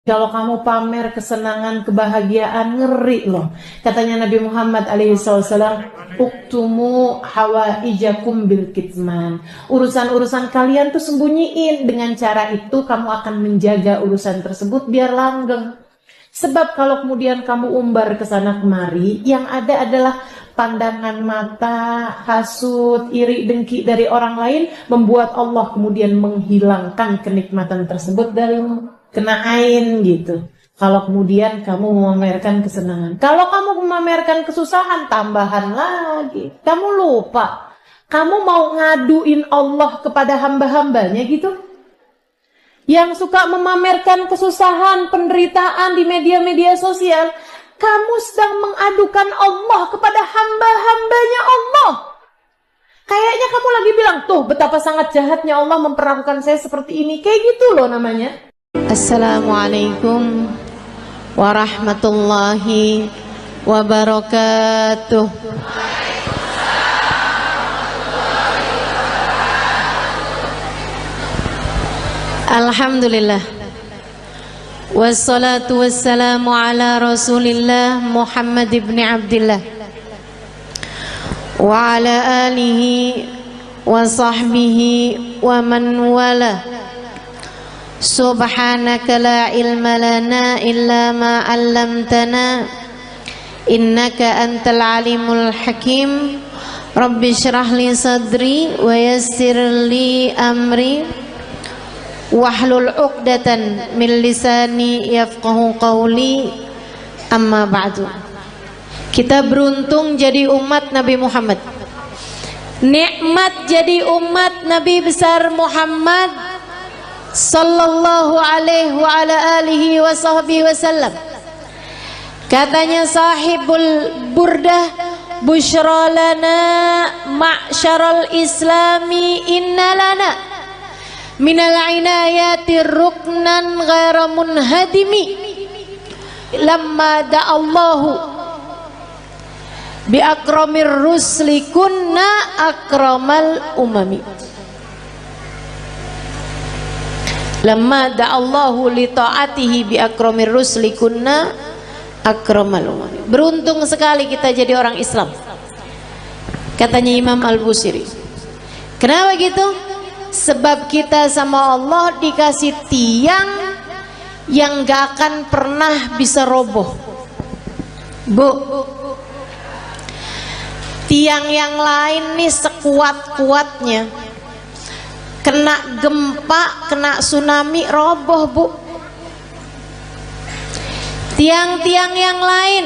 Kalau kamu pamer kesenangan, kebahagiaan, ngeri loh. Katanya Nabi Muhammad SAW, uktumu hawaijakum bil kitman. Urusan-urusan kalian tuh sembunyiin. Dengan cara itu kamu akan menjaga urusan tersebut biar langgeng. Sebab kalau kemudian kamu umbar ke sana kemari, yang ada adalah pandangan mata, hasud, iri, dengki dari orang lain, membuat Allah kemudian menghilangkan kenikmatan tersebut darimu. Kena ain gitu. Kalau kemudian kamu memamerkan kesenangan. Kalau kamu memamerkan kesusahan, tambahan lagi. Kamu lupa. Kamu mau ngaduin Allah kepada hamba-hambanya gitu. Yang suka memamerkan kesusahan, penderitaan di media-media sosial. Kamu sedang mengadukan Allah kepada hamba-hambanya Allah. Kayaknya kamu lagi bilang, tuh betapa sangat jahatnya Allah memperlakukan saya seperti ini. Kayak gitu loh namanya. Assalamualaikum warahmatullahi wabarakatuh. Alhamdulillah. Wassalatu wassalamu ala Rasulillah Muhammad ibn Abdillah wa ala alihi wa sahbihi wa man wala. Subhanaka la ilma lana illa ma 'allamtana innaka antal alimul hakim. Rabbi shrah li sadri wa yassir li amri wahlul 'uqdatan min lisani yafqahu qawli. Amma ba'du. Kita beruntung jadi umat Nabi Muhammad. Nikmat jadi umat Nabi besar Muhammad sallallahu alaihi wa ala alihi wa sahbihi wasallam. Katanya sahibul burdah, busyra lana ma'syaral islami inna lana minal inayati ruknan ghaira munhadimi lamma da'allahu bi akramir rusli kunna akramal umami. Lamma da'allahu li ta'atihi bi akramir rusli kunna akramal umami. Beruntung sekali kita jadi orang Islam, katanya Imam Al-Busiri. Kenapa gitu? Sebab kita sama Allah dikasih tiang yang gak akan pernah bisa roboh. Bu, tiang yang lain nih sekuat-kuatnya, kena gempa, kena tsunami, roboh bu. Tiang-tiang yang lain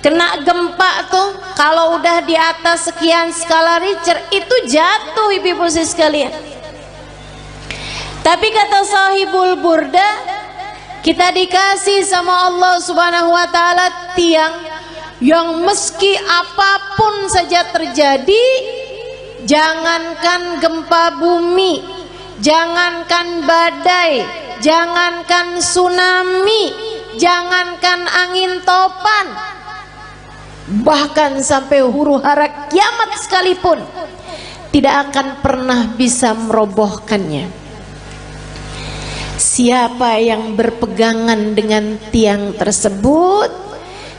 kena gempa tuh, kalau udah di atas sekian skala Richter itu jatuh ibu-ibu sekalian. Tapi kata sahibul burda, kita dikasih sama Allah subhanahu wa ta'ala tiang yang meski apapun saja terjadi, jangankan gempa bumi, jangankan badai, jangankan tsunami, jangankan angin topan, bahkan sampai huru hara kiamat sekalipun tidak akan pernah bisa merobohkannya. Siapa yang berpegangan dengan tiang tersebut,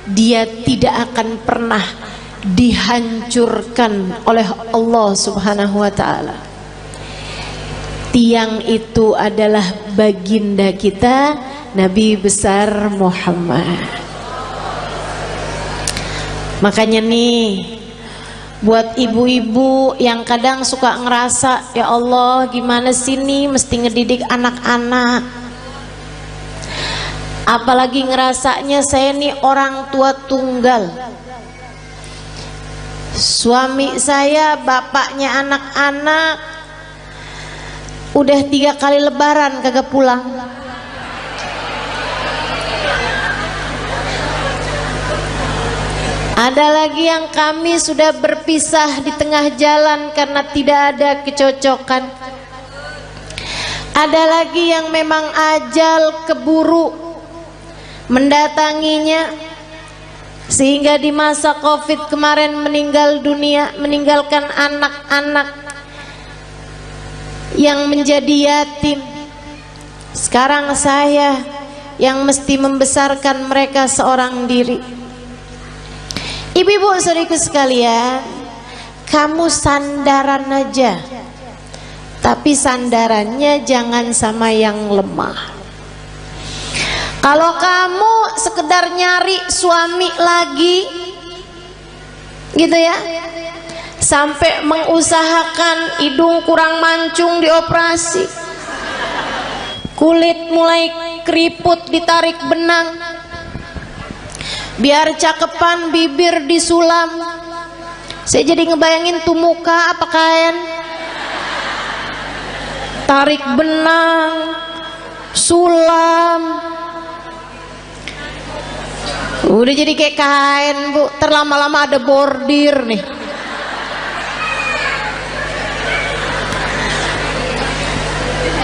dia tidak akan pernah dihancurkan oleh Allah subhanahu wa ta'ala. Tiang itu adalah baginda kita Nabi besar Muhammad. Makanya nih, buat ibu-ibu yang kadang suka ngerasa, ya Allah gimana sih nih mesti ngedidik anak-anak, apalagi ngerasanya saya nih orang tua tunggal, suami saya bapaknya anak-anak udah 3 kali lebaran kagak pulang. Ada lagi yang kami sudah berpisah di tengah jalan karena tidak ada kecocokan. Ada lagi yang memang ajal keburu mendatanginya, sehingga di masa Covid kemarin meninggal dunia, meninggalkan anak-anak yang menjadi yatim. Sekarang saya yang mesti membesarkan mereka seorang diri. Ibu-ibu saudariku sekalian, kamu sandaran aja, tapi sandarannya jangan sama yang lemah. Kalau kamu sekedar nyari suami lagi gitu ya, sampai mengusahakan hidung kurang mancung dioperasi, kulit mulai keriput ditarik benang, biar cakepan bibir disulam. Saya jadi ngebayangin tuh muka apa kain, tarik benang, sulam, udah jadi kayak kain bu, terlama-lama ada bordir nih.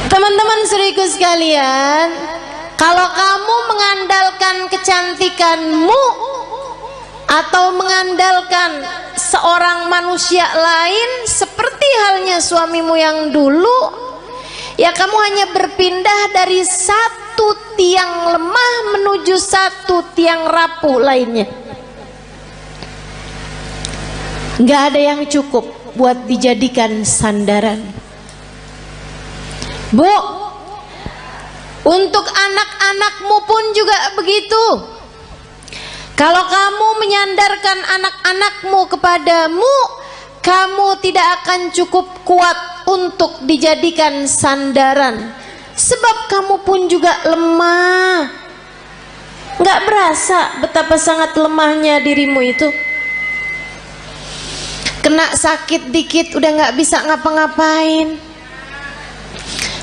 Teman-teman saudariku sekalian, kalau kamu mengandalkan kecantikanmu atau mengandalkan seorang manusia lain seperti halnya suamimu yang dulu, ya kamu hanya berpindah dari satu tiang lemah menuju satu tiang rapuh lainnya. Nggak ada yang cukup buat dijadikan sandaran. Bu, untuk anak-anakmu pun juga begitu. Kalau kamu menyandarkan anak-anakmu kepadamu, kamu tidak akan cukup kuat untuk dijadikan sandaran. Sebab kamu pun juga lemah. Nggak berasa betapa sangat lemahnya dirimu itu. Kena sakit dikit udah nggak bisa ngapa-ngapain.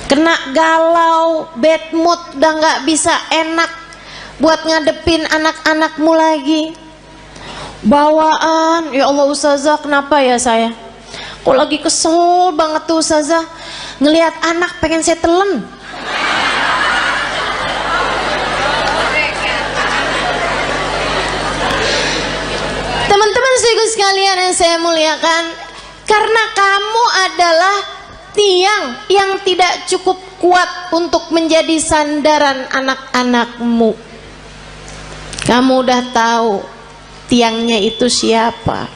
Kena galau, bad mood, udah nggak bisa enak buat ngadepin anak-anakmu lagi. Bawaan, ya Allah ustazah, kenapa ya saya? Kok lagi kesel banget tuh ustazah, ngelihat anak pengen saya telen. Teman-teman sekalian yang saya muliakan, karena kamu adalah tiang yang tidak cukup kuat untuk menjadi sandaran anak-anakmu. Kamu udah tahu tiangnya itu siapa?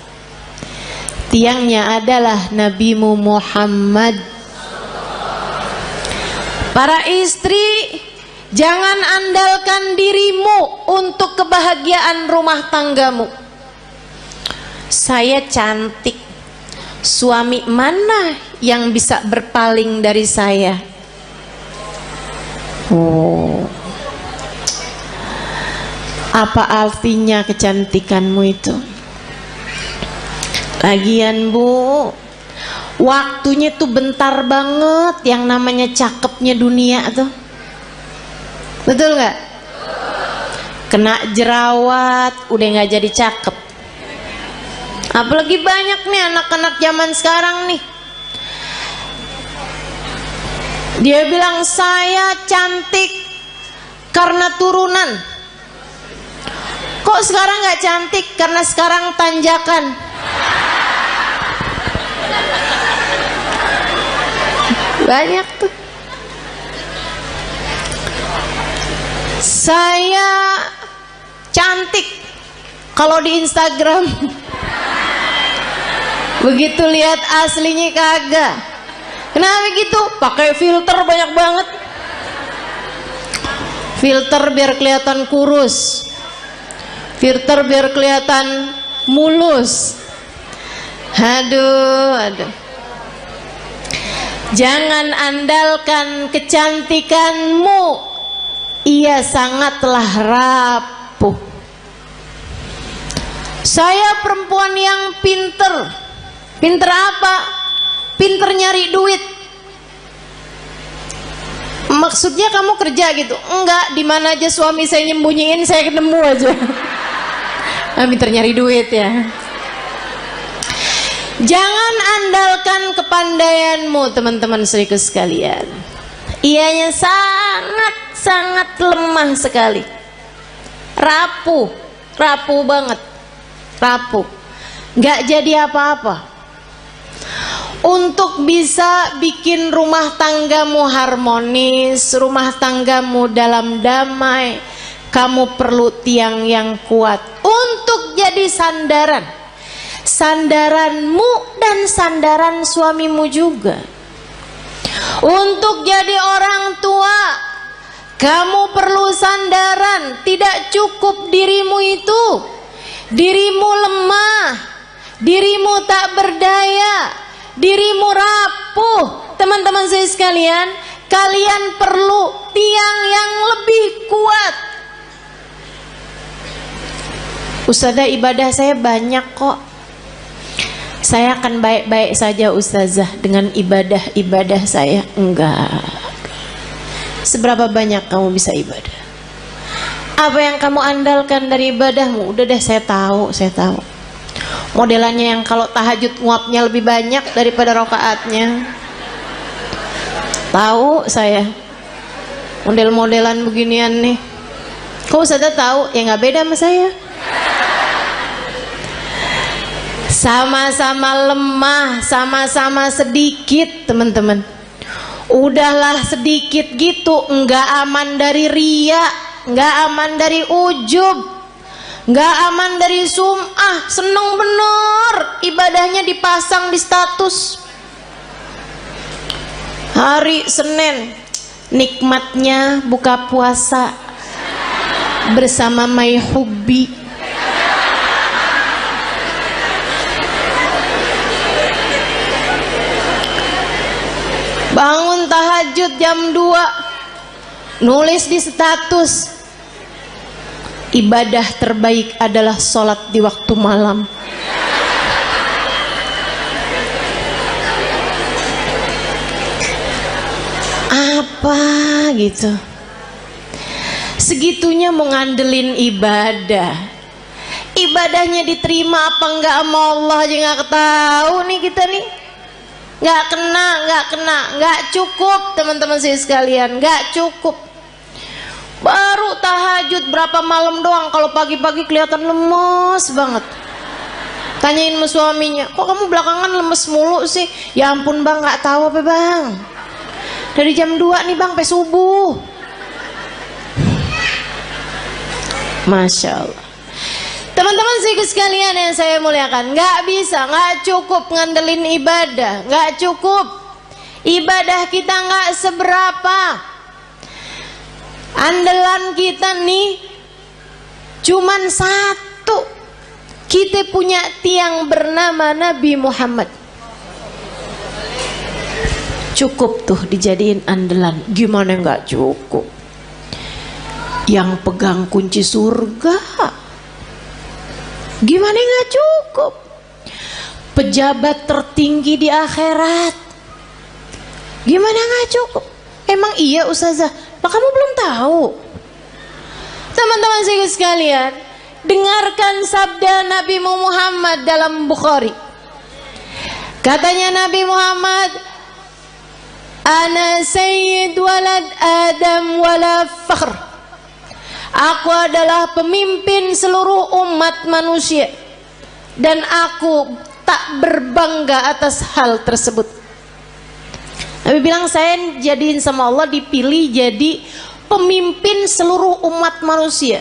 Tiangnya adalah Nabimu Muhammad. Para istri, jangan andalkan dirimu untuk kebahagiaan rumah tanggamu. Saya cantik, suami mana yang bisa berpaling dari saya? Oh, apa artinya kecantikanmu itu? Lagian bu, waktunya tuh bentar banget yang namanya cakepnya dunia tuh. Betul nggak? Kena jerawat udah nggak jadi cakep. Apalagi banyak nih anak-anak zaman sekarang nih, dia bilang saya cantik karena turunan. Kok sekarang nggak cantik? Karena sekarang tanjakan. Banyak tuh. Saya cantik kalau di Instagram. Begitu lihat aslinya kagak. Kenapa gitu? Pakai filter banyak banget. Filter biar kelihatan kurus, filter biar kelihatan mulus. Aduh. Jangan andalkan kecantikanmu, ia sangatlah rapuh. Saya perempuan yang pinter. Pinter apa? Pinter nyari duit. Maksudnya kamu kerja gitu? Enggak, di mana aja suami saya nyembunyiin saya ketemu aja. Pinter nyari duit ya. Jangan andalkan kepandaianmu teman-teman saudaraku sekalian. Ianya sangat lemah sekali. Rapuh banget. Rapuh. Nggak jadi apa-apa. Untuk bisa bikin rumah tanggamu harmonis, rumah tanggamu dalam damai, kamu perlu tiang yang kuat untuk jadi sandaran. Sandaranmu dan sandaran suamimu juga. Untuk jadi orang tua, kamu perlu sandaran. Tidak cukup dirimu itu, dirimu lemah, dirimu tak berdaya, dirimu rapuh. Teman-teman saya sekalian, kalian perlu tiang yang lebih kuat. Ustazah, ibadah saya banyak kok. Saya akan baik-baik saja ustazah dengan ibadah-ibadah saya. Enggak. Seberapa banyak kamu bisa ibadah? Apa yang kamu andalkan dari ibadahmu? Udah deh, saya tahu. Modelannya yang kalau tahajud nguapnya lebih banyak daripada rakaatnya. Tahu saya. Model-modelan beginian nih. Kok ustazah tahu? Ya nggak beda sama saya. Sama-sama lemah, sama-sama sedikit, teman-teman. Udahlah sedikit gitu, enggak aman dari riya, enggak aman dari ujub, enggak aman dari sum'ah. Seneng bener ibadahnya dipasang di status. Hari Senin, nikmatnya buka puasa bersama My Hubbi. Bangun tahajud jam 2, nulis di status, ibadah terbaik adalah sholat di waktu malam. Apa gitu? Segitunya mau ngandelin ibadah. Ibadahnya diterima apa enggak sama Allah aja nggak tahu nih kita nih. Nggak kena, nggak cukup teman-teman saya sekalian, nggak cukup. Baru tahajud berapa malam doang, kalau pagi-pagi kelihatan lemes banget. Tanyain sama suaminya, kok kamu belakangan lemes mulu sih? Ya ampun bang, nggak tahu apa bang. Dari jam 2 nih bang, sampai subuh. Masya Allah. Teman-teman sekalian yang saya muliakan, nggak bisa, nggak cukup ngandelin ibadah, nggak cukup. Ibadah kita nggak seberapa. Andalan kita nih cuman satu. Kita punya tiang bernama Nabi Muhammad. Cukup tuh dijadiin andalan. Gimana nggak cukup? Yang pegang kunci surga. Gimana nggak cukup? Pejabat tertinggi di akhirat. Gimana nggak cukup? Emang iya ustazah? Lah kamu belum tahu. Teman-teman sekalian, dengarkan sabda Nabi Muhammad dalam Bukhari. Katanya Nabi Muhammad, ana sayyid walad Adam wala fakhr. Aku adalah pemimpin seluruh umat manusia dan aku tak berbangga atas hal tersebut. Nabi bilang, saya jadiin sama Allah dipilih jadi pemimpin seluruh umat manusia,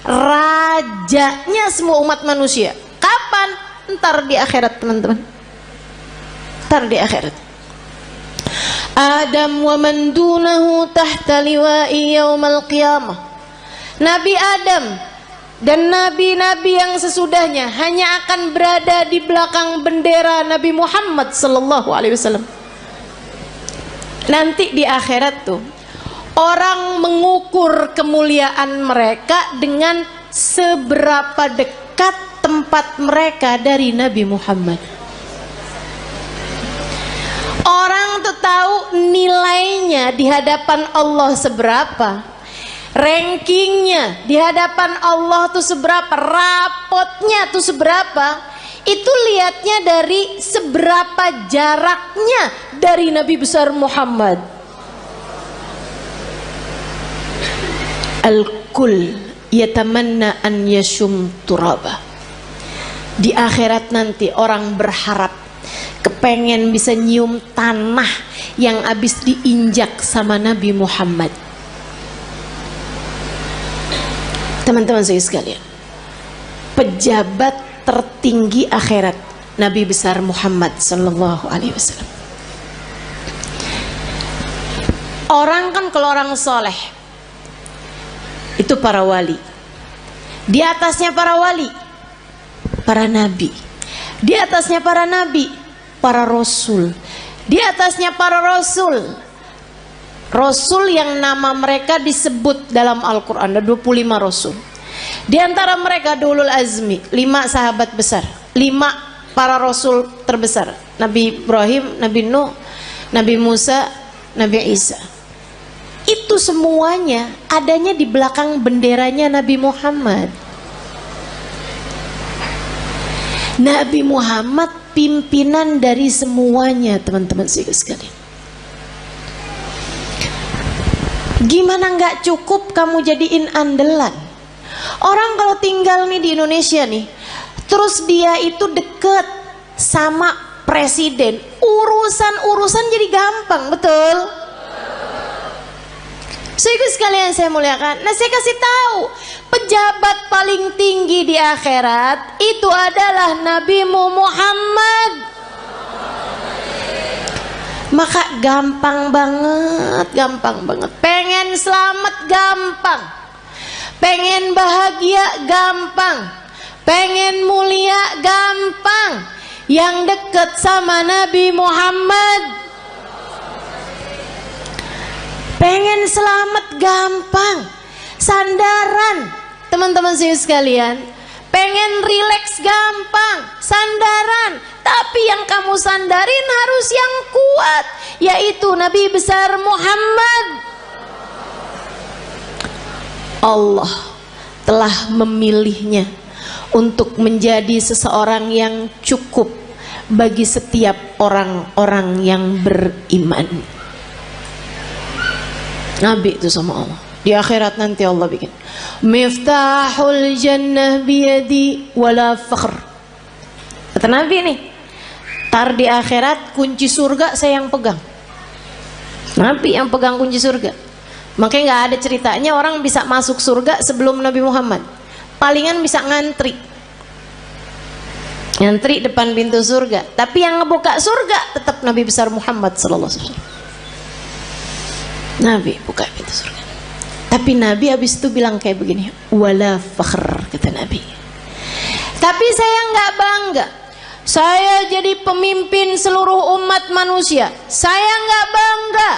rajanya semua umat manusia. Kapan? Ntar di akhirat teman-teman. Ntar di akhirat. Adam wa man dunahu tahta liwa'i yaumal qiyamah. Nabi Adam dan nabi-nabi yang sesudahnya hanya akan berada di belakang bendera Nabi Muhammad sallallahu alaihi wasallam. Nanti di akhirat tuh orang mengukur kemuliaan mereka dengan seberapa dekat tempat mereka dari Nabi Muhammad. Orang tuh tahu nilainya di hadapan Allah seberapa. Rankingnya di hadapan Allah tuh seberapa, rapotnya tuh seberapa, itu lihatnya dari seberapa jaraknya dari Nabi besar Muhammad. Al-kul yatamanna an yashum turaba. Di akhirat nanti orang berharap kepengen bisa nyium tanah yang habis diinjak sama Nabi Muhammad. Teman-teman saya sekalian, pejabat tertinggi akhirat Nabi besar Muhammad sallallahu alaihi wasallam. Orang kan kalau orang soleh itu para wali, di atasnya para wali para nabi, di atasnya para nabi para rasul, di atasnya para rasul, rasul yang nama mereka disebut dalam Al-Quran, ada 25 rasul. Di antara mereka Ulul Azmi, 5 sahabat besar, 5 para rasul terbesar, Nabi Ibrahim, Nabi Nuh, Nabi Musa, Nabi Isa. Itu semuanya adanya di belakang benderanya Nabi Muhammad. Nabi Muhammad pimpinan dari semuanya, teman-teman sekalian. Gimana nggak cukup kamu jadiin andalan? Orang kalau tinggal nih di Indonesia nih, terus dia itu deket sama presiden, urusan-urusan jadi gampang, betul? Sekalian saya muliakan. Nah, saya kasih tahu, pejabat paling tinggi di akhirat itu adalah Nabi Muhammad. Maka gampang banget, gampang banget. Pengen selamat gampang, pengen bahagia gampang, pengen mulia gampang. Yang dekat sama Nabi Muhammad. Pengen selamat gampang, sandaran, teman-teman saya sekalian. Pengen rileks gampang, sandaran. Tapi yang kamu sandarin harus yang kuat, yaitu Nabi besar Muhammad. Allah telah memilihnya untuk menjadi seseorang yang cukup bagi setiap orang-orang yang beriman. Nabi itu sama Allah. Di akhirat nanti Allah bikin Miftahul jannah biyadi wala fakhr. Kata Nabi nih, tar di akhirat kunci surga saya yang pegang. Nabi yang pegang kunci surga. Makanya gak ada ceritanya orang bisa masuk surga sebelum Nabi Muhammad. Palingan bisa ngantri depan pintu surga. Tapi yang ngebuka surga tetap Nabi besar Muhammad sallallahu alaihi wasallam. Nabi buka pintu surga. Tapi Nabi habis itu bilang kayak begini, wala fakhr, kata Nabi. Tapi saya nggak bangga, saya jadi pemimpin seluruh umat manusia. Saya nggak bangga,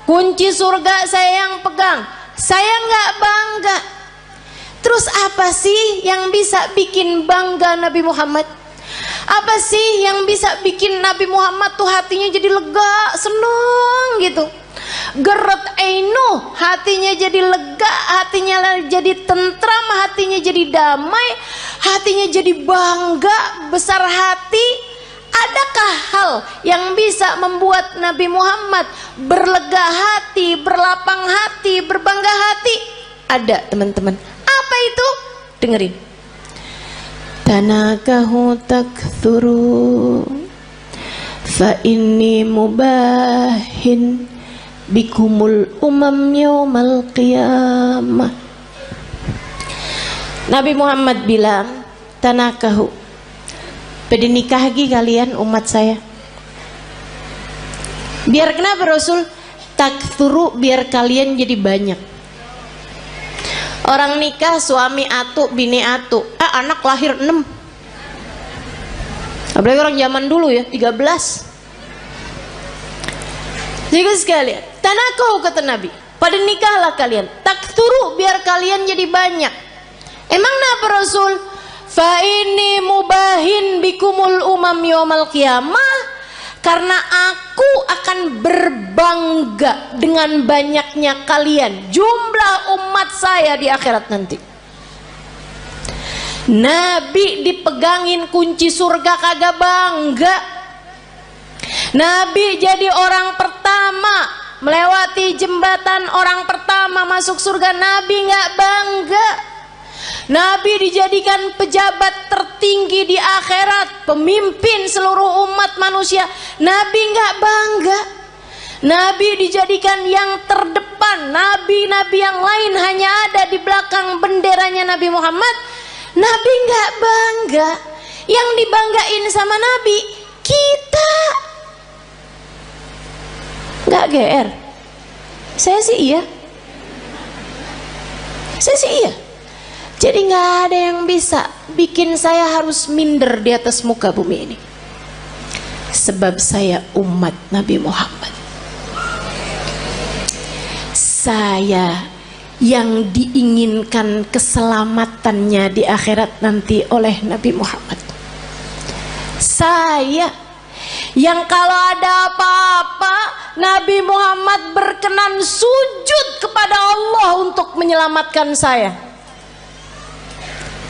kunci surga saya yang pegang. Saya nggak bangga. Terus apa sih yang bisa bikin bangga Nabi Muhammad? Apa sih yang bisa bikin Nabi Muhammad tuh hatinya jadi lega, seneng gitu? Geret ainu, hatinya jadi lega, hatinya jadi tentram, hatinya jadi damai, hatinya jadi bangga, besar hati. Adakah hal yang bisa membuat Nabi Muhammad berlega hati, berlapang hati, berbangga hati? Ada, teman-teman. Apa itu? Dengerin. Tanakahu takthuru fa inni mubahin bikumul umam yaumal qiyamah. Nabi Muhammad bilang, tanakahu, pada nikah lagi kalian umat saya. Biar kenapa Rasul? Takthuru, biar kalian jadi banyak. Orang nikah suami atu, bini atu, anak lahir 6. Apalagi orang zaman dulu ya, 13. Jadi sekalian, tanakahu kata Nabi, pada nikahlah kalian, takthuru, biar kalian jadi banyak. Emang kenapa Rasul? Fa ini mubahin bikumul umam yaumal qiyamah, karena aku akan berbangga dengan banyaknya kalian, jumlah umat saya di akhirat nanti. Nabi dipegangin kunci surga kagak bangga. Nabi jadi orang pertama melewati jembatan, orang pertama masuk surga, Nabi nggak bangga. Nabi dijadikan pejabat tertinggi di akhirat, pemimpin seluruh umat manusia. Nabi nggak bangga. Nabi dijadikan yang terdepan. Nabi-nabi yang lain hanya ada di belakang benderanya Nabi Muhammad. Nabi nggak bangga. Yang dibanggain sama Nabi kita. Nggak GR. Saya sih iya. Jadi nggak ada yang bisa bikin saya harus minder di atas muka bumi ini. Sebab saya umat Nabi Muhammad. Saya yang diinginkan keselamatannya di akhirat nanti oleh Nabi Muhammad. Saya yang kalau ada apa-apa Nabi Muhammad berkenan sujud kepada Allah untuk menyelamatkan saya.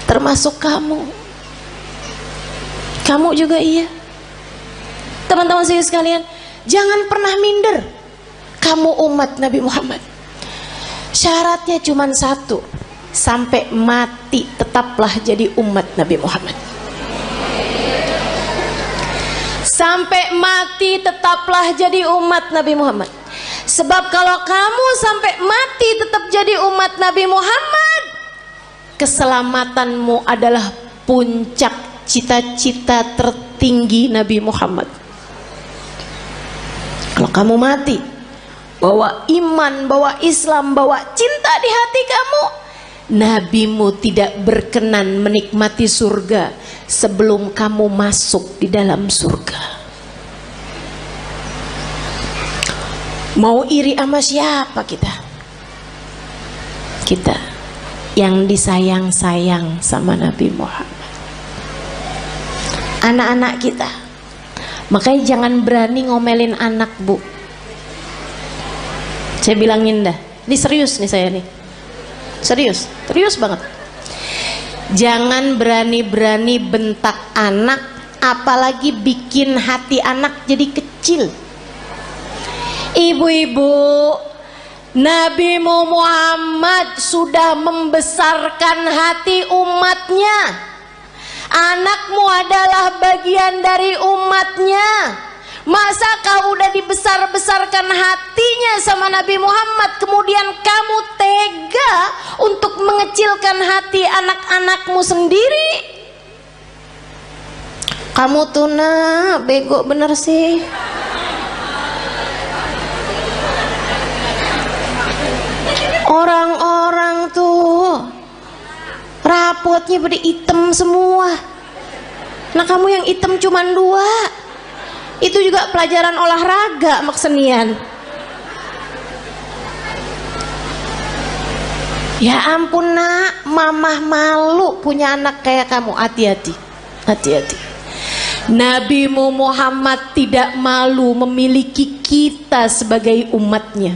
Termasuk kamu. Kamu juga iya. Teman-teman saya sekalian, jangan pernah minder. Kamu umat Nabi Muhammad. Syaratnya cuma satu, sampai mati tetaplah jadi umat Nabi Muhammad. Sampai mati tetaplah jadi umat Nabi Muhammad. Sebab kalau kamu sampai mati tetap jadi umat Nabi Muhammad, keselamatanmu adalah puncak cita-cita tertinggi Nabi Muhammad. Kalau kamu mati bawa iman, bawa Islam, bawa cinta di hati kamu, nabimu tidak berkenan menikmati surga sebelum kamu masuk di dalam surga. Mau iri sama siapa kita? Kita yang disayang-sayang sama Nabi Muhammad. Anak-anak kita, makanya jangan berani ngomelin anak, Bu. Saya bilangin dah, ini serius nih saya nih, serius banget. Jangan berani-berani bentak anak, apalagi bikin hati anak jadi kecil. Ibu-ibu, Nabi Muhammad sudah membesarkan hati umatnya. Anakmu adalah bagian dari umatnya. Masa kau udah dibesar-besarkan hatinya sama Nabi Muhammad, kemudian kamu tega untuk mengecilkan hati anak-anakmu sendiri? Kamu tuh bego bener sih. Orang-orang tuh rapotnya pada hitam semua. Nah kamu yang hitam cuman 2. Itu juga pelajaran olahraga maksenian. Ya ampun nak, mamah malu punya anak kayak kamu. Hati-hati, hati-hati. Nabi Muhammad tidak malu memiliki kita sebagai umatnya.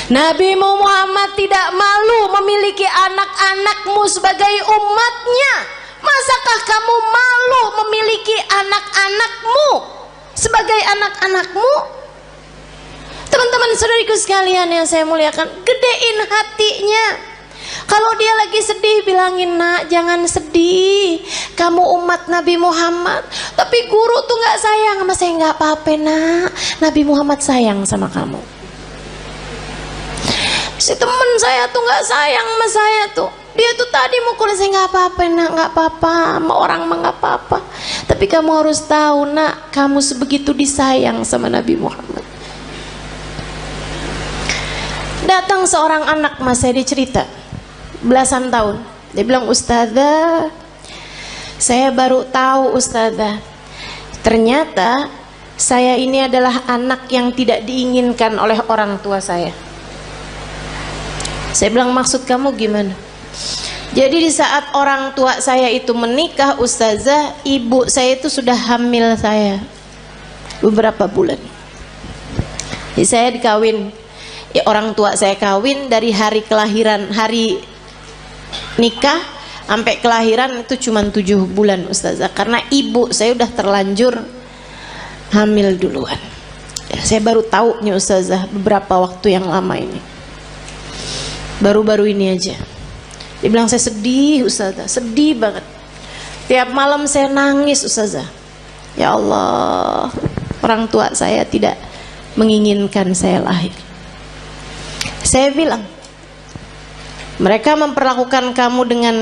Nabi Muhammad tidak malu memiliki anak-anakmu sebagai umatnya. Masakah kamu malu memiliki anak-anakmu sebagai anak-anakmu? Teman-teman saudariku sekalian yang saya muliakan, gedein hatinya. Kalau dia lagi sedih, bilangin, nak jangan sedih, kamu umat Nabi Muhammad. Tapi guru tuh gak sayang sama saya. Gak apa-apa nak, Nabi Muhammad sayang sama kamu. Si temen saya tuh gak sayang sama saya tuh, dia tuh tadi mukul saya. Nggak apa-apa nak, nggak apa-apa, sama orang mah nggak apa-apa. Tapi kamu harus tahu nak, kamu sebegitu disayang sama Nabi Muhammad. Datang seorang anak mas saya, dia cerita belasan tahun. Dia bilang, ustazah, saya baru tahu ustazah, ternyata saya ini adalah anak yang tidak diinginkan oleh orang tua saya. Saya bilang, maksud kamu gimana? Jadi di saat orang tua saya itu menikah, ustazah, ibu saya itu sudah hamil saya beberapa bulan. Jadi saya dikawin, ya orang tua saya kawin dari hari kelahiran, hari nikah sampai kelahiran itu cuma 7 bulan ustazah. Karena ibu saya udah terlanjur hamil duluan. Ya, saya baru tahu nih ustazah beberapa waktu yang lama ini. Baru-baru ini aja. Dia bilang, saya sedih Ustazah, sedih banget. Tiap malam saya nangis Ustazah. Ya Allah, orang tua saya tidak menginginkan saya lahir. Saya bilang, mereka memperlakukan kamu dengan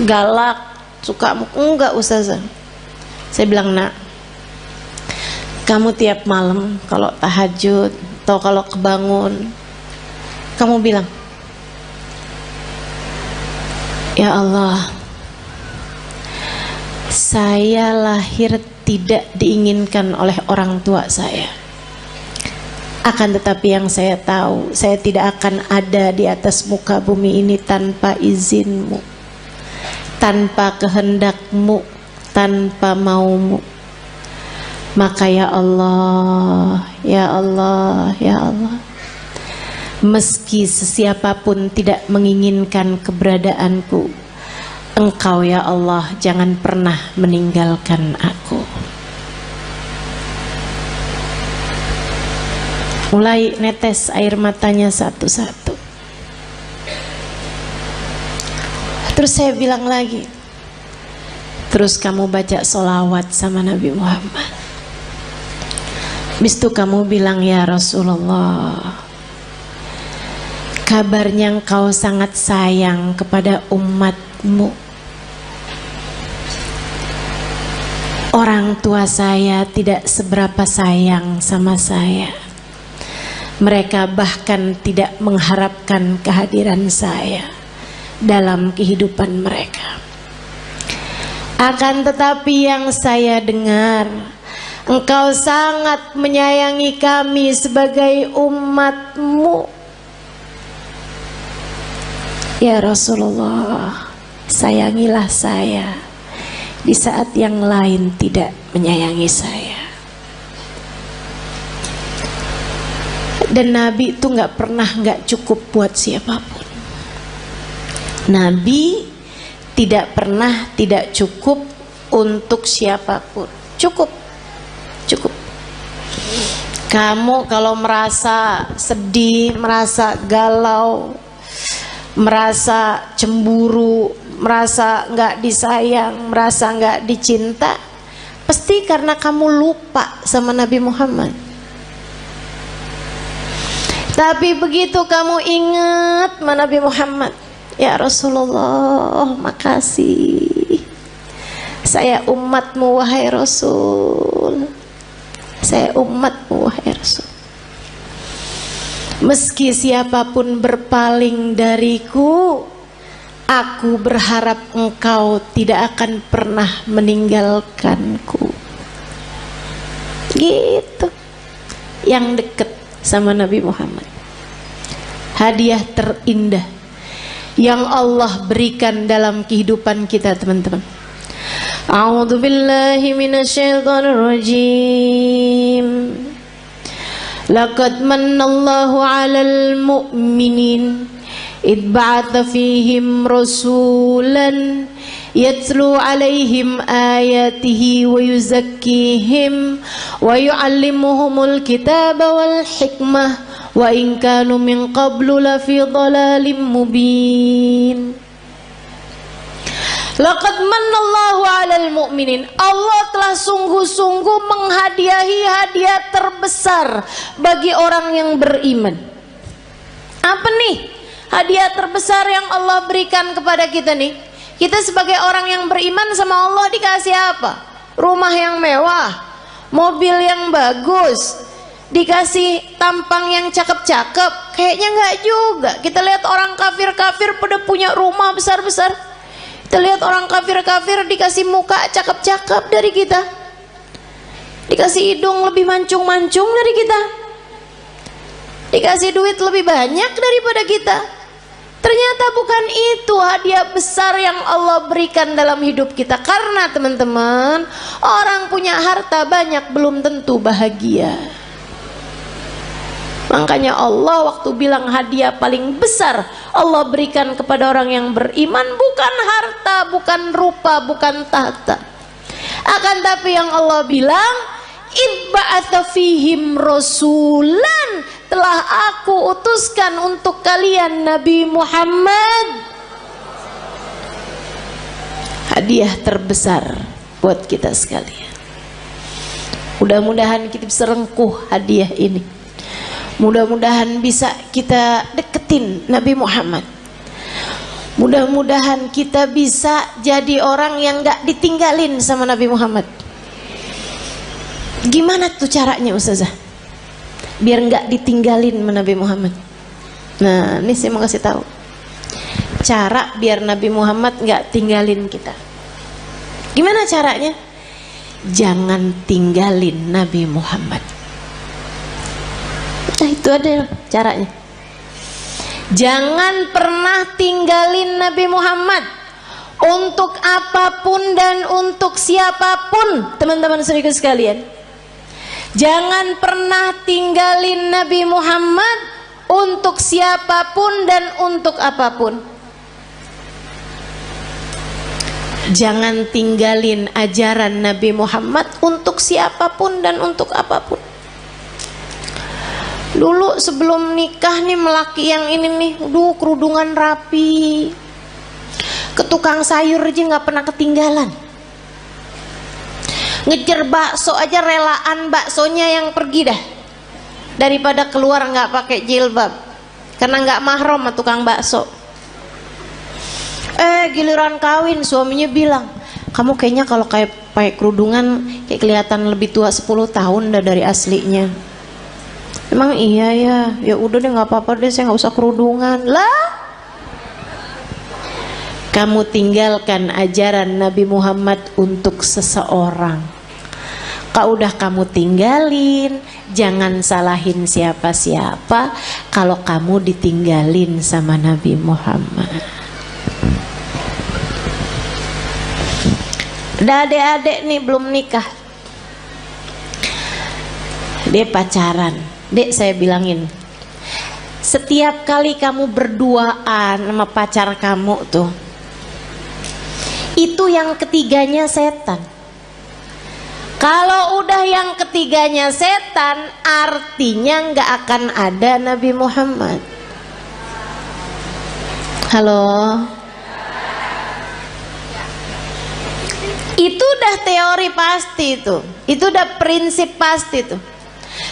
galak, suka? Enggak Ustazah. Saya bilang, nak, kamu tiap malam kalau tahajud atau kalau kebangun, kamu bilang, ya Allah, saya lahir tidak diinginkan oleh orang tua saya. Akan tetapi yang saya tahu, saya tidak akan ada di atas muka bumi ini tanpa izinmu, tanpa kehendakmu, tanpa maumu. Maka ya Allah, ya Allah, ya Allah, meski sesiapapun tidak menginginkan keberadaanku, Engkau ya Allah jangan pernah meninggalkan aku. Mulai netes air matanya satu-satu. Terus saya bilang lagi, terus kamu baca sholawat sama Nabi Muhammad. Habis itu kamu bilang, ya Rasulullah, kabarnya engkau sangat sayang kepada umatmu. Orang tua saya tidak seberapa sayang sama saya. Mereka bahkan tidak mengharapkan kehadiran saya dalam kehidupan mereka. Akan tetapi yang saya dengar, Engkau sangat menyayangi kami sebagai umatmu. Ya Rasulullah, sayangilah saya di saat yang lain tidak menyayangi saya. Dan Nabi itu gak pernah gak cukup buat siapapun. Nabi tidak pernah tidak cukup untuk siapapun. Cukup. Kamu kalau merasa sedih, merasa galau, merasa cemburu, merasa gak disayang, merasa gak dicinta, pasti karena kamu lupa sama Nabi Muhammad. Tapi begitu kamu ingat sama Nabi Muhammad, ya Rasulullah, makasih, saya umatmu wahai Rasul, saya umatmu wahai Rasul. Meski siapapun berpaling dariku, aku berharap engkau tidak akan pernah meninggalkanku. Gitu. Yang dekat sama Nabi Muhammad. Hadiah terindah yang Allah berikan dalam kehidupan kita, teman-teman. A'udzu billahi minasyaitonir rajim. Laqad mannallahu 'alal mu'minin id ba'atha fihim rasulan yatlu 'alaihim ayatihi wa yuzakkihim wa yu'allimuhumul kitaba wal hikmah wa in kanu min qablu lafi dhalalim mubin. Laqad mannallahu 'alal mu'minin. Allah telah sungguh-sungguh menghadiahi hadiah terbesar bagi orang yang beriman. Apa nih hadiah terbesar yang Allah berikan kepada kita nih? Kita sebagai orang yang beriman sama Allah dikasih apa? Rumah yang mewah, mobil yang bagus, dikasih tampang yang cakep-cakep. Kayaknya enggak juga. Kita lihat orang kafir-kafir pada punya rumah besar-besar. Kita lihat orang kafir-kafir dikasih muka cakep-cakep dari kita, dikasih hidung lebih mancung-mancung dari kita, dikasih duit lebih banyak daripada kita. Ternyata bukan itu hadiah besar yang Allah berikan dalam hidup kita. Karena teman-teman, orang punya harta banyak belum tentu bahagia. Makanya Allah waktu bilang hadiah paling besar Allah berikan kepada orang yang beriman bukan harta, bukan rupa, bukan tahta. Akan tapi yang Allah bilang, "Id ba'atsa fihim rasulan." telah aku utuskan untuk kalian Nabi Muhammad. Hadiah terbesar buat kita sekalian. Mudah-mudahan kita bisa rengkuh hadiah ini. Mudah-mudahan bisa kita deketin Nabi Muhammad. Mudah-mudahan kita bisa jadi orang yang gak ditinggalin sama Nabi Muhammad. Gimana tuh caranya Ustazah? Biar gak ditinggalin sama Nabi Muhammad. Nah, ini saya mau kasih tahu. Cara biar Nabi Muhammad gak tinggalin kita. Gimana caranya? Jangan tinggalin Nabi Muhammad. Nah, itu ada caranya. Jangan pernah tinggalin Nabi Muhammad. Untuk apapun dan untuk siapapun, teman-teman saudaraku sekalian. Jangan pernah tinggalin Nabi Muhammad untuk siapapun dan untuk apapun. Jangan tinggalin ajaran Nabi Muhammad untuk siapapun dan untuk apapun. Dulu sebelum nikah nih melaki yang ini nih, kerudungan rapi, ke tukang sayur aja nggak pernah ketinggalan. Ngejar bakso aja relaan baksonya yang pergi dah, daripada keluar nggak pakai jilbab, karena nggak mahram sama tukang bakso. Giliran kawin suaminya bilang, kamu kayaknya kalau kayak pakai kerudungan kayak kelihatan lebih tua 10 tahun dah dari aslinya. Emang iya ya? Ya udah deh, nggak apa-apa deh, saya nggak usah kerudungan lah. Kamu tinggalkan ajaran Nabi Muhammad untuk seseorang. Kalau udah kamu tinggalin, jangan salahin siapa-siapa kalau kamu ditinggalin sama Nabi Muhammad. Ada adik-adik nih belum nikah, dia pacaran. Dek, saya bilangin, setiap kali kamu berduaan sama pacar kamu tuh, itu yang ketiganya setan. Kalau udah yang ketiganya setan, artinya nggak akan ada Nabi Muhammad. Halo? Itu udah teori pasti tuh. Itu udah prinsip pasti tuh.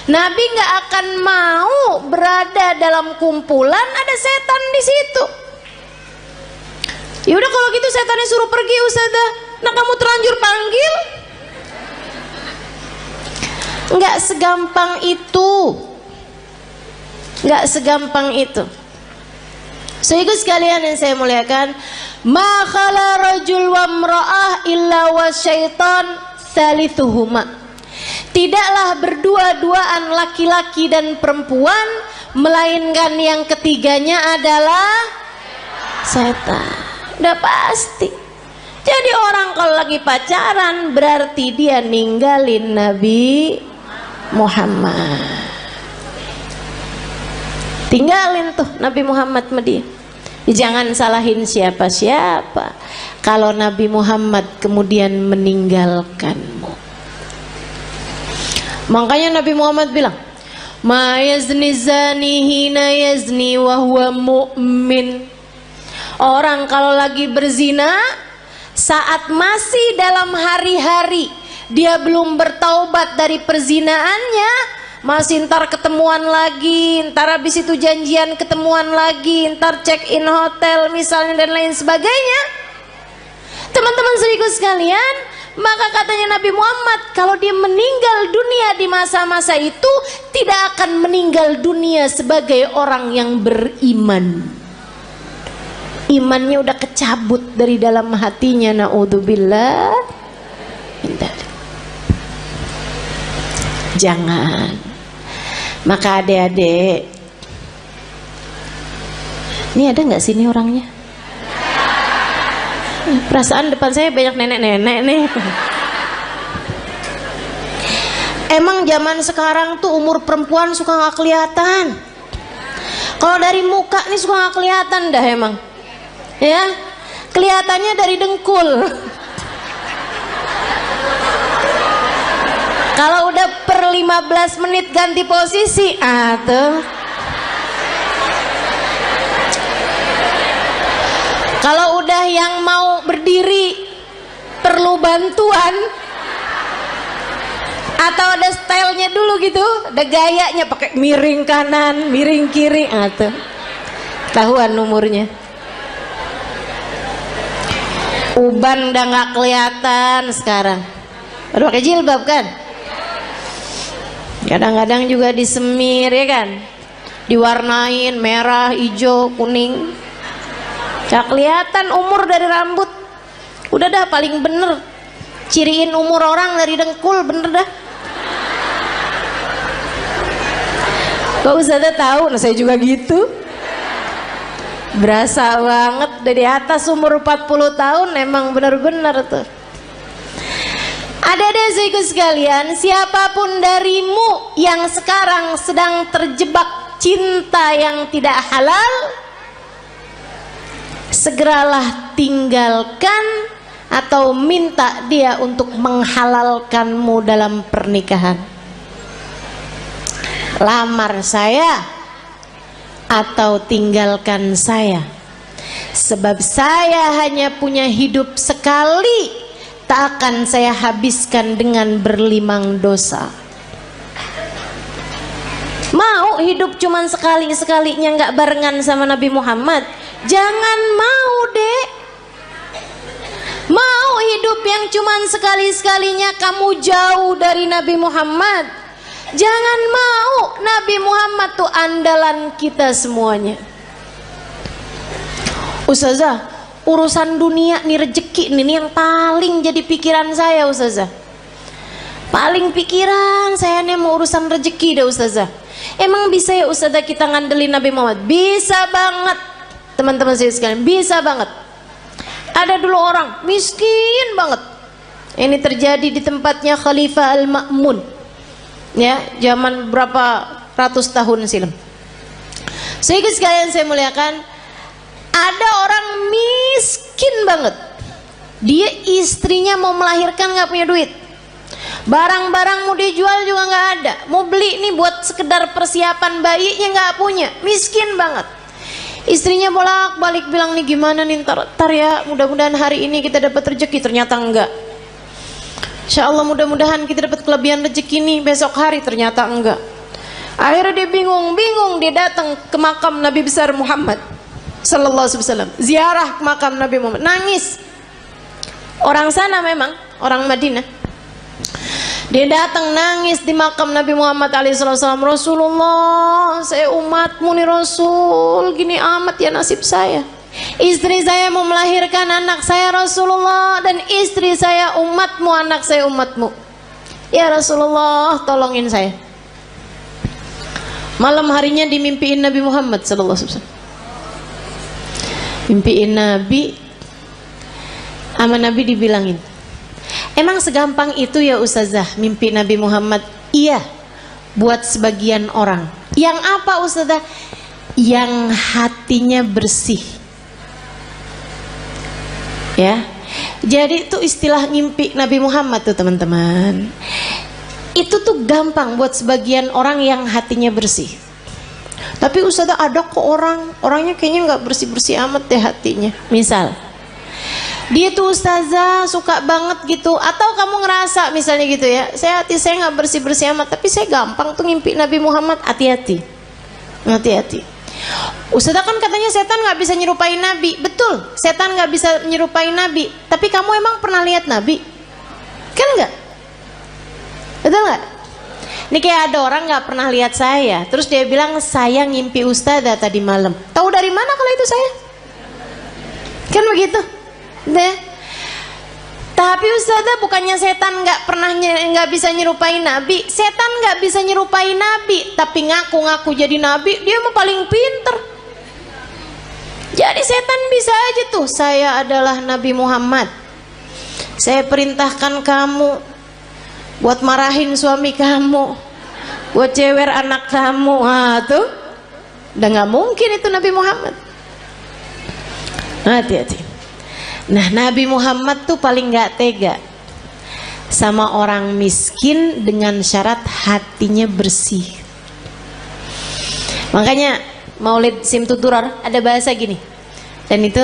Nabi nggak akan mau berada dalam kumpulan ada setan di situ. Ya udah kalau gitu setannya suruh pergi Ustazah. Nah kamu terlanjur panggil. Nggak segampang itu. Nggak segampang itu. Sehingga sekalian yang saya muliakan, ma khala rajul wa imra'ah illa wasyaitan thalithuhuma. Tidaklah berdua-duaan laki-laki dan perempuan, melainkan yang ketiganya adalah setan. Udah pasti. Jadi orang kalau lagi pacaran berarti dia ninggalin Nabi Muhammad. Tinggalin tuh Nabi Muhammad sama dia. Jangan salahin siapa-siapa kalau Nabi Muhammad kemudian meninggalkanmu. Makanya Nabi Muhammad bilang, ma yazni zani hina yazni wa huwa mu'min. Orang kalau lagi berzina saat masih dalam hari-hari dia belum bertaubat dari perzinaannya, masih ntar ketemuan lagi, ntar habis itu janjian ketemuan lagi, ntar check in hotel misalnya dan lain sebagainya. Teman-teman saudaraku sekalian, maka katanya Nabi Muhammad kalau dia meninggal dunia di masa-masa itu tidak akan meninggal dunia sebagai orang yang beriman. Imannya udah kecabut dari dalam hatinya, naudzubillah. Jangan. Maka adik-adik, ini ada nggak sini orangnya? Perasaan depan saya banyak nenek-nenek nih. Emang zaman sekarang tuh umur perempuan suka nggak kelihatan. Kalau dari muka nih suka nggak kelihatan dah emang. Ya, kelihatannya dari dengkul. Kalau udah per 15 menit ganti posisi, tuh. Kalau udah yang mau berdiri perlu bantuan atau ada stylenya dulu gitu, ada gayanya pakai miring kanan, miring kiri, tuh. Tahuan umurnya. Uban udah nggak kelihatan sekarang. Baru pakai jilbab kan? Kadang-kadang juga disemir ya kan? Diwarnain merah, hijau, kuning. Gak kelihatan umur dari rambut. Udah dah paling bener ciriin umur orang dari dengkul, bener dah. Kok Ustazah tahu? Nah saya juga gitu. Berasa banget dari atas umur 40 tahun emang bener-bener tuh. Adik-adik sekalian, siapapun darimu yang sekarang sedang terjebak cinta yang tidak halal, segeralah tinggalkan atau minta dia untuk menghalalkanmu dalam pernikahan. Lamar saya atau tinggalkan saya, sebab saya hanya punya hidup sekali, tak akan saya habiskan dengan berlimang dosa. Mau hidup cuman sekali-sekalinya nggak barengan sama Nabi Muhammad? Jangan mau, Dek. Mau hidup yang cuman sekali-sekalinya kamu jauh dari Nabi Muhammad? Jangan mau. Nabi Muhammad tuh andalan kita semuanya. Ustazah, urusan dunia nih, rezeki ini yang paling jadi pikiran saya, Ustazah. Paling pikiran saya nih mau urusan rezeki deh, Ustazah. Emang bisa ya Ustazah kita ngandelin Nabi Muhammad? Bisa banget. Teman-teman saya sekalian, bisa banget. Ada dulu orang miskin banget. Ini terjadi di tempatnya Khalifah Al-Ma'mun. Ya, zaman berapa ratus tahun silam. Sedikit sekalian saya muliakan, ada orang miskin banget. Dia istrinya mau melahirkan nggak punya duit. Barang-barang mau dijual juga nggak ada. Mau beli nih buat sekedar persiapan bayinya nggak punya. Miskin banget. Istrinya bolak-balik bilang nih gimana nih ntar ya, mudah-mudahan hari ini kita dapat rezeki. Ternyata enggak. Insya Allah mudah-mudahan kita dapat kelebihan rezeki nih besok hari. Ternyata enggak. Akhirnya dia bingung, dia datang ke makam Nabi besar Muhammad Sallallahu Alaihi Wasallam, ziarah ke makam Nabi Muhammad, nangis. Orang sana memang, orang Madinah. Dia datang nangis di makam Nabi Muhammad SAW. Rasulullah, saya umatmu nih Rasul, gini amat ya nasib saya. Istri saya mau melahirkan anak saya Rasulullah, dan istri saya umatmu, anak saya umatmu. Ya Rasulullah, tolongin saya. Malam harinya dimimpiin Nabi Muhammad SAW. Mimpiin Nabi, sama Nabi dibilangin, emang segampang itu ya Ustazah mimpi Nabi Muhammad? Iya, buat sebagian orang. Yang apa Ustazah? Yang hatinya bersih. Ya, jadi itu istilah mimpi Nabi Muhammad tuh teman-teman. Itu tuh gampang buat sebagian orang yang hatinya bersih. Tapi Ustazah ada kok orangnya kayaknya nggak bersih-bersih amat deh hatinya. Misal, dia tuh Ustazah suka banget gitu, atau kamu ngerasa misalnya gitu ya, hati saya nggak bersih-bersih amat, tapi saya gampang tuh ngimpi Nabi Muhammad. Hati-hati. Ustazah kan katanya setan nggak bisa nyerupai Nabi. Betul, setan nggak bisa nyerupai Nabi. Tapi kamu emang pernah lihat Nabi? Kan nggak? Betul nggak? Ini kayak ada orang nggak pernah lihat saya, terus dia bilang saya ngimpi Ustazah tadi malam. Tahu dari mana kalau itu saya? Kan begitu. Deh. Tapi Ustazah bukannya setan nggak bisa nyerupai Nabi. Setan nggak bisa nyerupai Nabi, tapi ngaku-ngaku jadi Nabi, dia mah paling pinter. Jadi setan bisa aja tuh, saya adalah Nabi Muhammad, saya perintahkan kamu buat marahin suami kamu, buat cewer anak kamu. Tuh udah nggak mungkin itu Nabi Muhammad. Hati-hati. Nah, Nabi Muhammad tuh paling gak tega. sama orang miskin dengan syarat hatinya bersih. Makanya Maulid Simtuturar ada bahasa gini, dan itu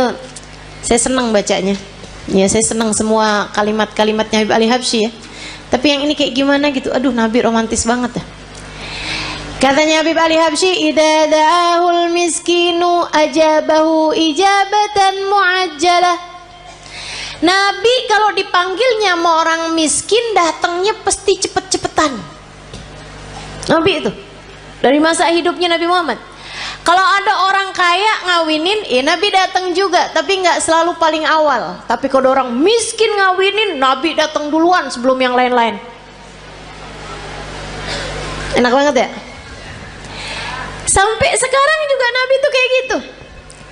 saya senang bacanya. Ya, saya senang semua kalimat-kalimatnya Habib Ali Habsyi ya. Tapi yang ini kayak gimana gitu, aduh Nabi romantis banget ya. Katanya Habib Ali Habsyi, idza da'ahul miskinu ajabahu ijabatan muajjalah. Nabi kalau dipanggilnya sama orang miskin datangnya pasti cepet-cepetan. Nabi itu dari masa hidupnya Nabi Muhammad. Kalau ada orang kaya ngawinin, Nabi datang juga, tapi nggak selalu paling awal. Tapi kalau orang miskin ngawinin, Nabi datang duluan sebelum yang lain-lain. Enak banget ya. Sampai sekarang juga Nabi tuh kayak gitu.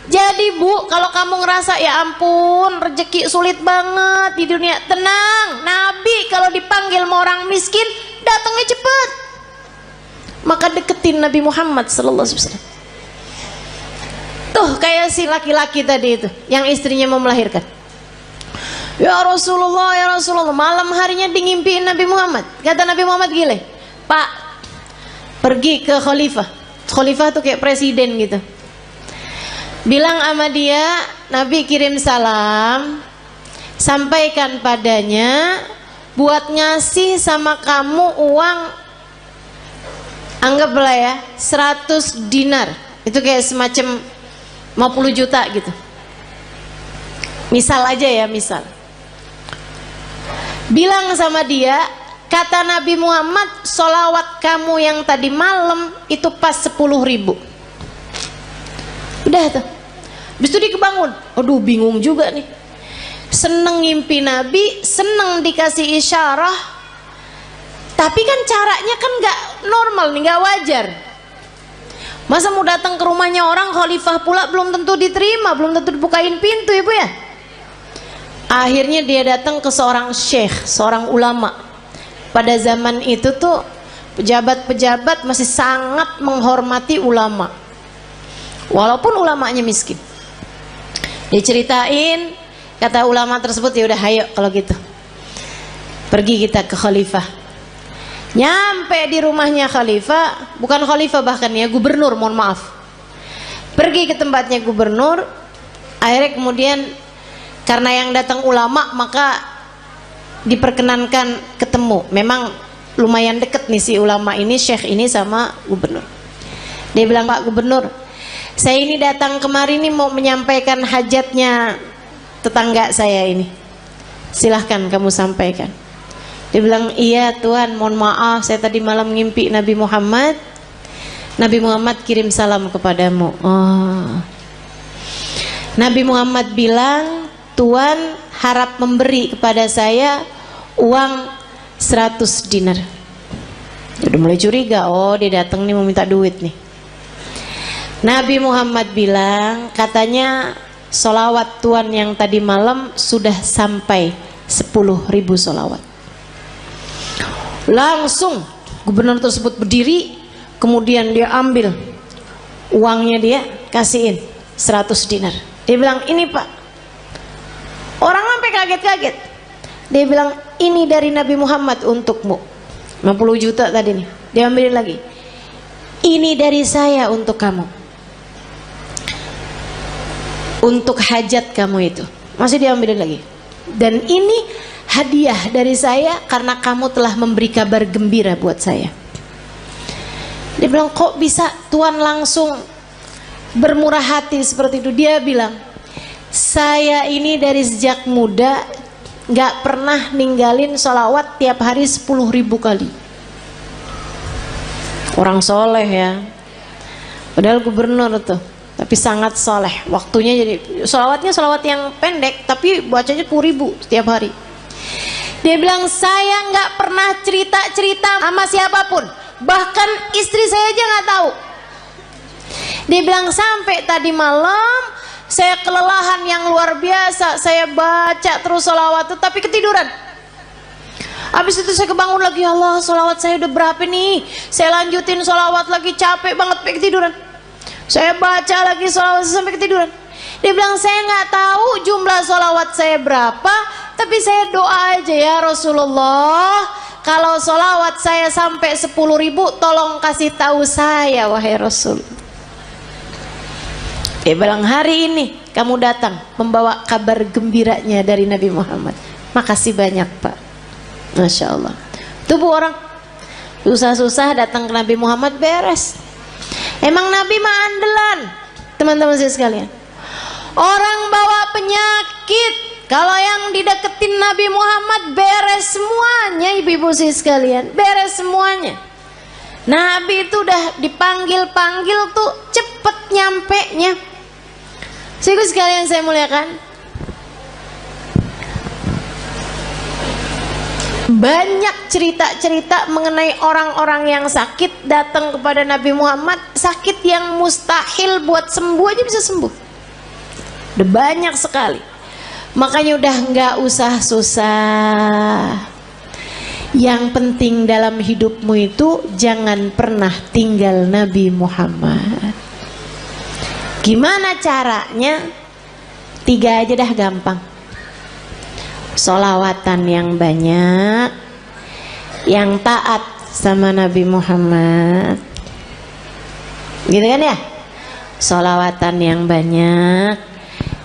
Jadi Bu, kalau kamu ngerasa ya ampun rezeki sulit banget di dunia, tenang. Nabi kalau dipanggil sama orang miskin datangnya cepet. Maka deketin Nabi Muhammad sallallahu alaihi wasallam. Tuh kayak si laki-laki tadi itu yang istrinya mau melahirkan. Ya Rasulullah, malam harinya ngimpiin Nabi Muhammad. Kata Nabi Muhammad gile, Pak, pergi ke khalifah. Khalifah tuh kayak presiden gitu. Bilang sama dia, Nabi kirim salam, sampaikan padanya buat ngasih sama kamu uang, anggaplah ya 100 dinar. Itu kayak semacam 50 juta gitu. Misal aja ya, misal. Bilang sama dia, kata Nabi Muhammad, sholawat kamu yang tadi malam itu pas 10.000. Udah tuh. Habis itu dia kebangun. Aduh bingung juga nih. Seneng ngimpi Nabi, seneng dikasih isyarah. Tapi kan caranya kan gak normal nih, gak wajar. Masa mau datang ke rumahnya orang khalifah pula belum tentu diterima, belum tentu dibukain pintu Ibu ya. Akhirnya dia datang ke seorang syekh, seorang ulama. Pada zaman itu tuh pejabat-pejabat masih sangat menghormati ulama. Walaupun ulamanya miskin. Diceritain, kata ulama tersebut, ya udah ayo kalau gitu. Pergi kita ke khalifah. Nyampe di rumahnya khalifah, bukan khalifah bahkan ya, gubernur, mohon maaf. Pergi ke tempatnya gubernur, akhirnya kemudian karena yang datang ulama maka diperkenankan ketemu. Memang lumayan deket nih si ulama ini, syekh ini sama gubernur. Dia bilang, Pak Gubernur, saya ini datang kemari nih mau menyampaikan hajatnya tetangga saya ini. Silahkan kamu sampaikan. Dia bilang, iya Tuhan, mohon maaf saya tadi malam ngimpi Nabi Muhammad. Nabi Muhammad kirim salam kepadamu. Oh. Nabi Muhammad bilang, Tuhan harap memberi kepada saya uang 100 dinar. Udah mulai curiga, oh dia datang nih mau minta duit nih. Nabi Muhammad bilang, katanya sholawat Tuhan yang tadi malam sudah sampai 10.000 sholawat. Langsung gubernur tersebut berdiri, kemudian dia ambil uangnya, dia kasihin 100 dinar. Dia bilang, ini Pak. Orang sampai kaget-kaget. Dia bilang, ini dari Nabi Muhammad untukmu. 50 juta tadi nih. Dia ambilin lagi. Ini dari saya untuk kamu. Untuk hajat kamu itu. Masih diambilin lagi. Dan ini hadiah dari saya karena kamu telah memberi kabar gembira buat saya. Dia bilang, kok bisa Tuhan langsung bermurah hati seperti itu? Dia bilang, saya ini dari sejak muda gak pernah ninggalin sholawat tiap hari 10.000 kali. Orang soleh ya, padahal gubernur tuh, tapi sangat soleh. Waktunya jadi sholawatnya sholawat yang pendek, tapi bacanya 10.000 setiap hari. Dia bilang, saya nggak pernah cerita-cerita sama siapapun, bahkan istri saya aja nggak tahu. Dia bilang, sampai tadi malam saya kelelahan yang luar biasa, saya baca terus sholawat itu tapi ketiduran. Habis itu saya kebangun lagi, Allah sholawat saya udah berapa nih, saya lanjutin sholawat lagi, capek banget sampai ketiduran. Saya baca lagi sholawat sampai ketiduran. Dia bilang, saya nggak tahu jumlah sholawat saya berapa, tapi saya doa aja ya Rasulullah, kalau sholawat saya sampai 10.000, tolong kasih tahu saya wahai Rasul. Bilang hari ini kamu datang membawa kabar gembiranya dari Nabi Muhammad. Makasih banyak Pak. Masya Allah. Tuh Bu, orang susah-susah datang ke Nabi Muhammad beres. Emang Nabi mah andalan, teman-teman saya sekalian. Orang bawa penyakit, kalau yang dideketin Nabi Muhammad beres semuanya, ibu-ibu saya sekalian, beres semuanya. Nabi itu udah dipanggil-panggil tuh cepet nyampe-nya. Ibu sekalian saya muliakan, banyak cerita-cerita mengenai orang-orang yang sakit datang kepada Nabi Muhammad, sakit yang mustahil buat sembuh aja bisa sembuh. Udah banyak sekali. Makanya udah nggak usah susah. Yang penting dalam hidupmu itu jangan pernah tinggal Nabi Muhammad. Gimana caranya? 3 aja dah gampang. Sholawatan yang banyak, yang taat sama Nabi Muhammad, gitu kan ya? Sholawatan yang banyak,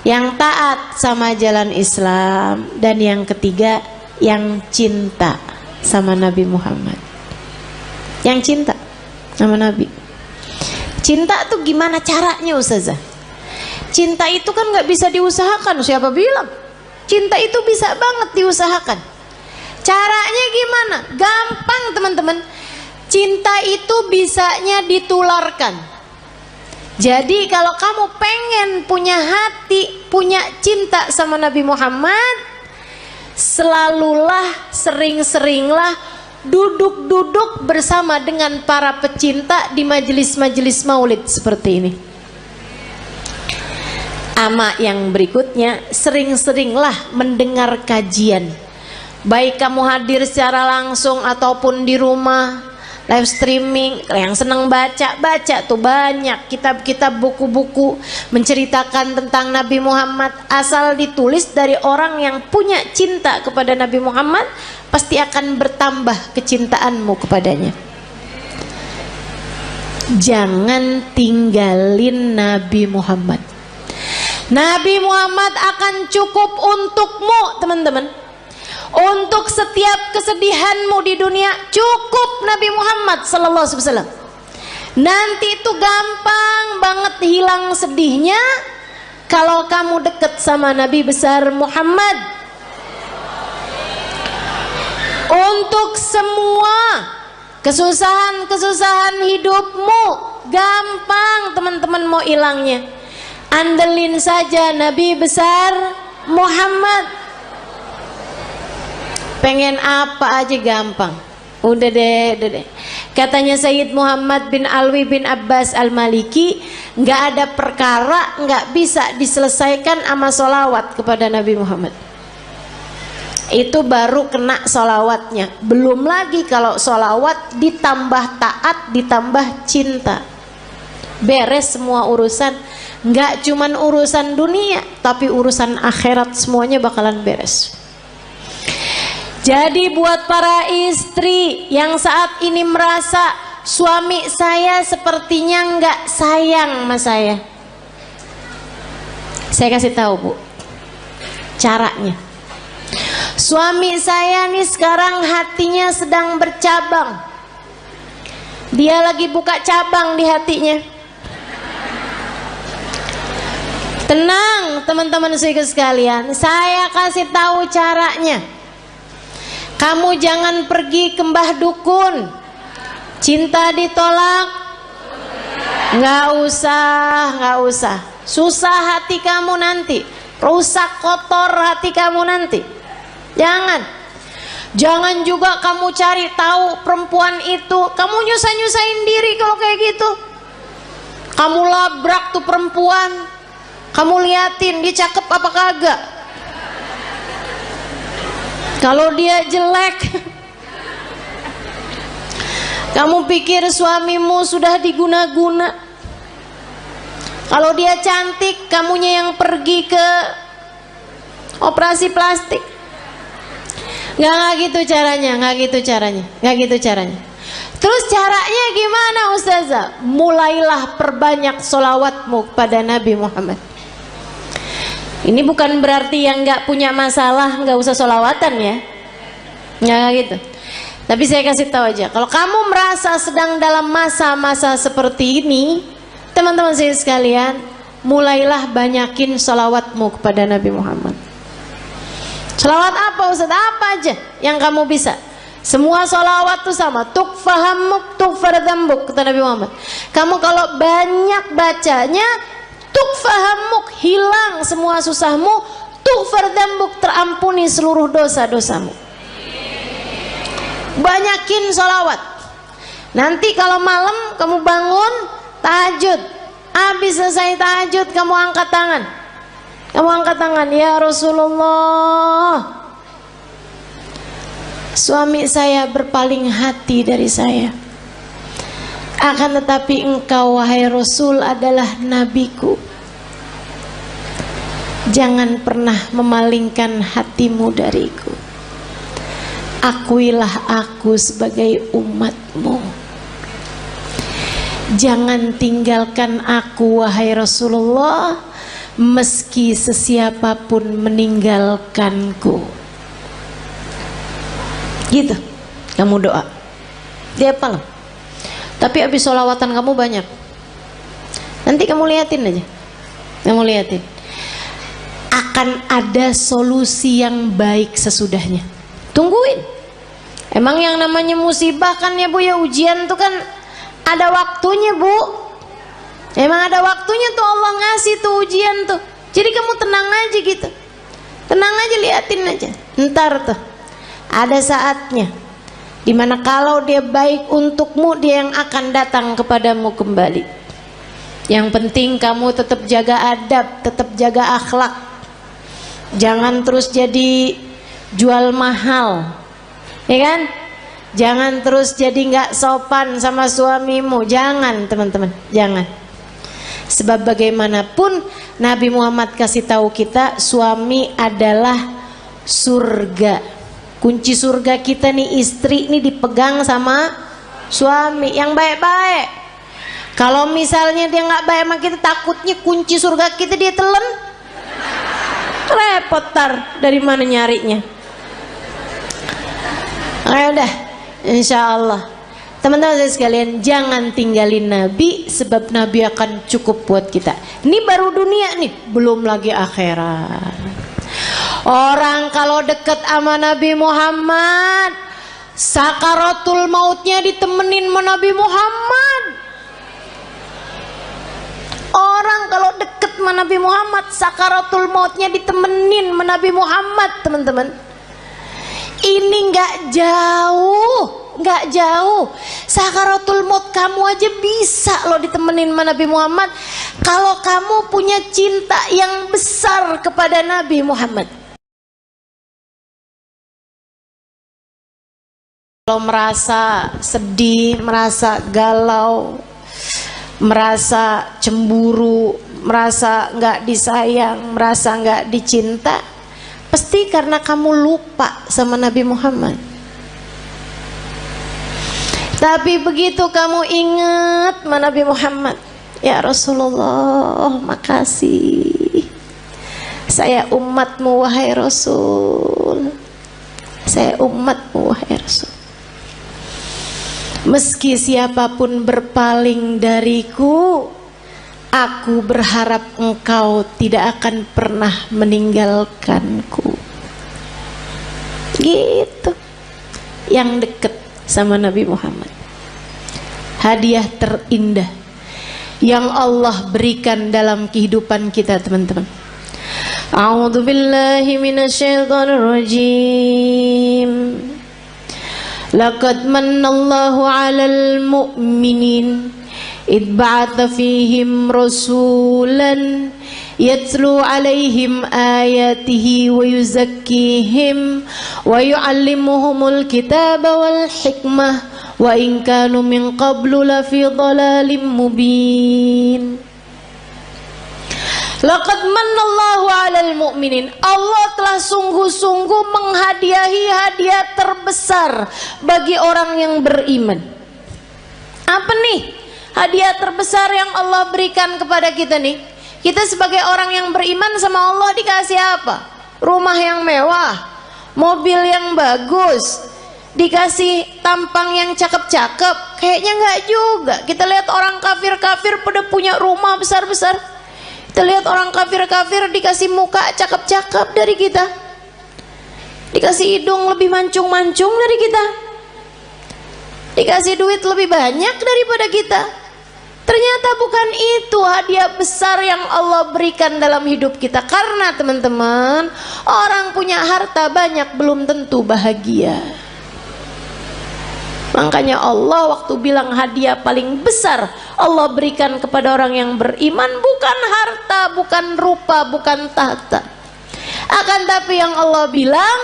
yang taat sama jalan Islam, dan yang ketiga yang cinta sama Nabi Muhammad. Yang cinta sama Nabi. Cinta tuh gimana caranya Ustazah? Cinta itu kan gak bisa diusahakan. Siapa bilang? Cinta itu bisa banget diusahakan. Caranya gimana? Gampang teman-teman. Cinta itu bisanya ditularkan. Jadi kalau kamu pengen punya hati, punya cinta sama Nabi Muhammad, selalulah, sering-seringlah duduk-duduk bersama dengan para pecinta di majelis-majelis maulid seperti ini. Ama yang berikutnya, sering-seringlah mendengar kajian. Baik kamu hadir secara langsung ataupun di rumah, live streaming. Yang senang baca tuh banyak kitab-kitab, buku-buku menceritakan tentang Nabi Muhammad. Asal ditulis dari orang yang punya cinta kepada Nabi Muhammad, pasti akan bertambah kecintaanmu kepadanya. Jangan tinggalin Nabi Muhammad. Nabi Muhammad akan cukup untukmu teman-teman. Untuk setiap kesedihanmu di dunia, cukup Nabi Muhammad sallallahu alaihi wasallam. Nanti itu gampang banget hilang sedihnya kalau kamu deket sama Nabi besar Muhammad. Untuk semua kesusahan-kesusahan hidupmu, gampang teman-teman mau hilangnya. Andelin saja Nabi besar Muhammad. Pengen apa aja gampang. Udah deh. Katanya Sayyid Muhammad bin Alwi bin Abbas Al-Maliki, nggak ada perkara nggak bisa diselesaikan sama sholawat kepada Nabi Muhammad. Itu baru kena sholawatnya. Belum lagi kalau sholawat ditambah taat, ditambah cinta, beres semua urusan. Nggak cuman urusan dunia, tapi urusan akhirat semuanya bakalan beres. Jadi buat para istri yang saat ini merasa suami saya sepertinya nggak sayang sama saya kasih tahu Bu caranya. Suami saya nih sekarang hatinya sedang bercabang. Dia lagi buka cabang di hatinya. Tenang teman-teman sekalian, saya kasih tahu caranya. Kamu jangan pergi ke mbah dukun. Cinta ditolak, nggak usah. Susah hati kamu nanti, rusak kotor hati kamu nanti. Jangan juga kamu cari tahu perempuan itu. Kamu nyusahin diri kalau kayak gitu. Kamu labrak tuh perempuan, kamu liatin dia cakep apa kagak. Kalau dia jelek, kamu pikir suamimu sudah diguna-guna. Kalau dia cantik, kamunya yang pergi ke operasi plastik. Nggak gitu caranya, nggak gitu caranya, nggak gitu caranya. Terus caranya gimana Ustazah? Mulailah perbanyak sholawatmu kepada Nabi Muhammad. Ini bukan berarti yang nggak punya masalah nggak usah sholawatan ya, nggak gitu. Tapi saya kasih tahu aja, kalau kamu merasa sedang dalam masa-masa seperti ini, teman-teman saya sekalian, mulailah banyakin sholawatmu kepada Nabi Muhammad. Sholawat apa Ustaz? Apa aja yang kamu bisa. Semua sholawat itu sama. Tukfahamuk tukfardambuk, kata Nabi Muhammad. Kamu kalau banyak bacanya, tukfahamuk, hilang semua susahmu, tukfardambuk, terampuni seluruh dosa-dosamu. Banyakin sholawat. Nanti kalau malam kamu bangun tahajud, habis selesai tahajud kamu angkat tangan. Kamu angkat tangan, ya Rasulullah, suami saya berpaling hati dari saya. Akan tetapi engkau wahai Rasul adalah nabiku. Jangan pernah memalingkan hatimu dariku. Akuilah aku sebagai umatmu. Jangan tinggalkan aku wahai Rasulullah, meski sesiapapun meninggalkanku. Gitu kamu doa, dia apa loh. Tapi habis sholawatan kamu banyak, nanti kamu liatin aja, kamu liatin akan ada solusi yang baik sesudahnya. Tungguin. Emang yang namanya musibah kan ya Bu ya, ujian tuh kan ada waktunya Bu. Emang ada waktunya tuh Allah ngasih tuh ujian tuh. Jadi kamu tenang aja gitu, tenang aja, liatin aja. Ntar tuh ada saatnya dimana kalau dia baik untukmu, dia yang akan datang kepadamu kembali. Yang penting kamu tetap jaga adab, tetap jaga akhlak. Jangan terus jadi jual mahal, ya kan? Jangan terus jadi nggak sopan sama suamimu. Jangan teman-teman, jangan. Sebab bagaimanapun Nabi Muhammad kasih tahu kita, suami adalah surga. Kunci surga kita nih, istri nih dipegang sama suami yang baik-baik. Kalau misalnya dia nggak baik sama kita, takutnya kunci surga kita dia telan, repot tar dari mana nyarinya. Ayo dah, insya Allah teman-teman saya sekalian, jangan tinggalin Nabi, sebab Nabi akan cukup buat kita. Ini baru dunia nih, belum lagi akhirat. Orang kalau deket sama Nabi Muhammad, sakaratul mautnya ditemenin sama Nabi Muhammad. Orang kalau deket sama Nabi Muhammad, sakaratul mautnya ditemenin sama Nabi Muhammad, teman-teman. Ini nggak jauh, nggak jauh. Sakaratul maut kamu aja bisa loh ditemenin sama Nabi Muhammad, kalau kamu punya cinta yang besar kepada Nabi Muhammad. Kalau merasa sedih, merasa galau, merasa cemburu, merasa nggak disayang, merasa nggak dicinta, pasti karena kamu lupa sama Nabi Muhammad. Tapi begitu kamu ingat sama Nabi Muhammad, ya Rasulullah, makasih, saya umatmu wahai Rasul, saya umatmu wahai Rasul. Meski siapapun berpaling dariku, aku berharap engkau tidak akan pernah meninggalkanku. Gitu. Yang deket sama Nabi Muhammad, hadiah terindah yang Allah berikan dalam kehidupan kita, teman-teman. A'udzubillahi minasyaitonir rajim. Laqad manallahu 'alal mu'minin id ba'atha fihim rasulan yatlu 'alaihim ayatihi wa yuzakkihim wa yu'allimuhumul kitaba wal hikmah wa in kanu min qablu lafi dhalalin mubin. Laqad manallahu 'alal mu'minin. Allah telah sungguh-sungguh menghadiahi hadiah terbesar bagi orang yang beriman. Apa nih hadiah terbesar yang Allah berikan kepada kita nih? Kita sebagai orang yang beriman sama Allah dikasih apa? Rumah yang mewah, mobil yang bagus, dikasih tampang yang cakep-cakep. Kayaknya enggak juga. Kita lihat orang kafir-kafir pada punya rumah besar-besar. Kita lihat orang kafir-kafir dikasih muka cakep-cakep dari kita, dikasih hidung lebih mancung-mancung dari kita, dikasih duit lebih banyak daripada kita. Ternyata bukan itu hadiah besar yang Allah berikan dalam hidup kita. Karena teman-teman, orang punya harta banyak belum tentu bahagia. Makanya Allah waktu bilang hadiah paling besar Allah berikan kepada orang yang beriman bukan harta, bukan rupa, bukan tahta. Akan tapi yang Allah bilang,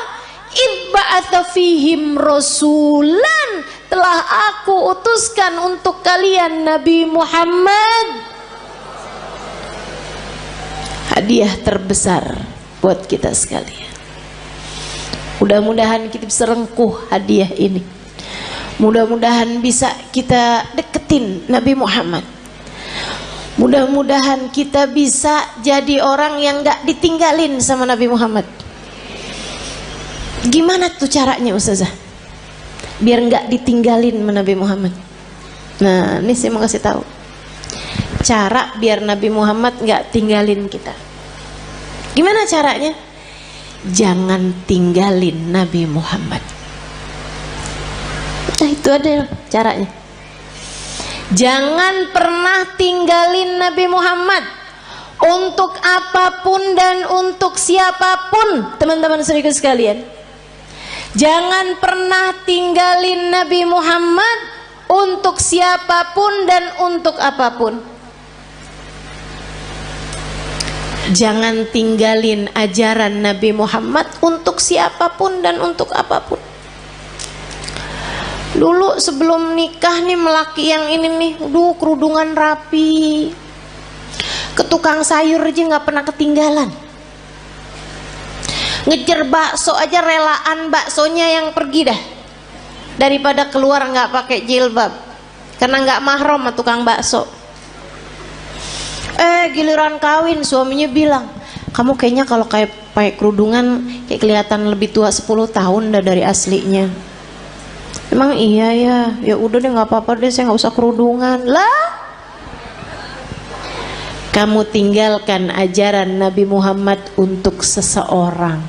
"Ibba'atha fihim rasulan," telah aku utuskan untuk kalian Nabi Muhammad. Hadiah terbesar buat kita sekalian. Mudah-mudahan kita bisa rengkuh hadiah ini. Mudah-mudahan bisa kita deketin Nabi Muhammad. Mudah-mudahan kita bisa jadi orang yang gak ditinggalin sama Nabi Muhammad. Gimana tuh caranya Ustazah? Biar gak ditinggalin sama Nabi Muhammad. Nah, ini saya mau kasih tahu cara biar Nabi Muhammad gak tinggalin kita. Gimana caranya? Jangan tinggalin Nabi Muhammad. Nah, itu ada caranya. Jangan pernah tinggalin Nabi Muhammad untuk apapun dan untuk siapapun, teman-teman saudara sekalian. Jangan pernah tinggalin Nabi Muhammad untuk siapapun dan untuk apapun. Jangan tinggalin ajaran Nabi Muhammad untuk siapapun dan untuk apapun. Dulu sebelum nikah nih melaki yang ini nih, kerudungan rapi, ke tukang sayur aja nggak pernah ketinggalan. Ngejar bakso aja relaan baksonya yang pergi dah, daripada keluar nggak pakai jilbab, karena nggak mahram sama tukang bakso. Giliran kawin suaminya bilang, kamu kayaknya kalau kayak pakai kerudungan kayak kelihatan lebih tua 10 tahun dah dari aslinya. Emang iya ya, ya udah deh nggak apa-apa deh, saya nggak usah kerudungan lah. Kamu tinggalkan ajaran Nabi Muhammad untuk seseorang,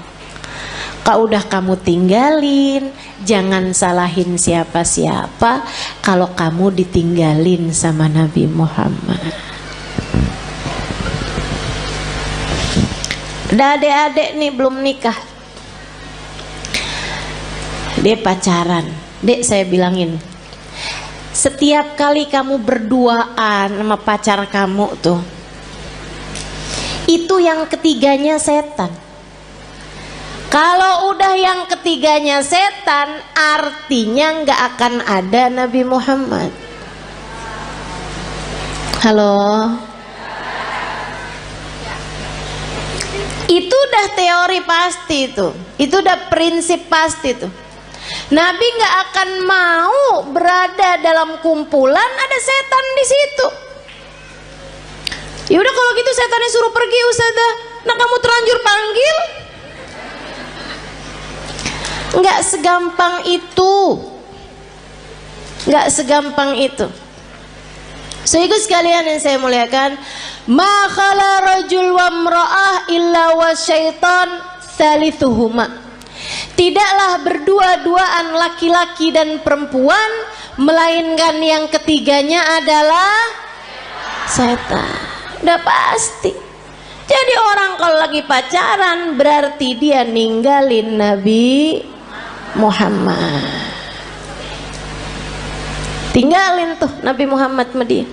kalau udah kamu tinggalin, jangan salahin siapa-siapa kalau kamu ditinggalin sama Nabi Muhammad. Ada adik-adik nih belum nikah, dia pacaran. Dek, saya bilangin, setiap kali kamu berduaan sama pacar kamu tuh, itu yang ketiganya setan. Kalau udah yang ketiganya setan, artinya nggak akan ada Nabi Muhammad. Halo? Itu udah teori pasti tuh, itu udah prinsip pasti tuh. Nabi nggak akan mau berada dalam kumpulan ada setan di situ. Ya udah kalau gitu setannya suruh pergi Ustazah. Nah kamu terlanjur panggil. Nggak segampang itu. Nggak segampang itu. Sehingga sekalian yang saya muliakan, ma khala rajul wa imra'ah illa wa syaitan thalithuhuma. Tidaklah berdua-duaan laki-laki dan perempuan, melainkan yang ketiganya adalah setan. Udah pasti. Jadi orang kalau lagi pacaran berarti dia ninggalin Nabi Muhammad. Tinggalin tuh Nabi Muhammad sama dia.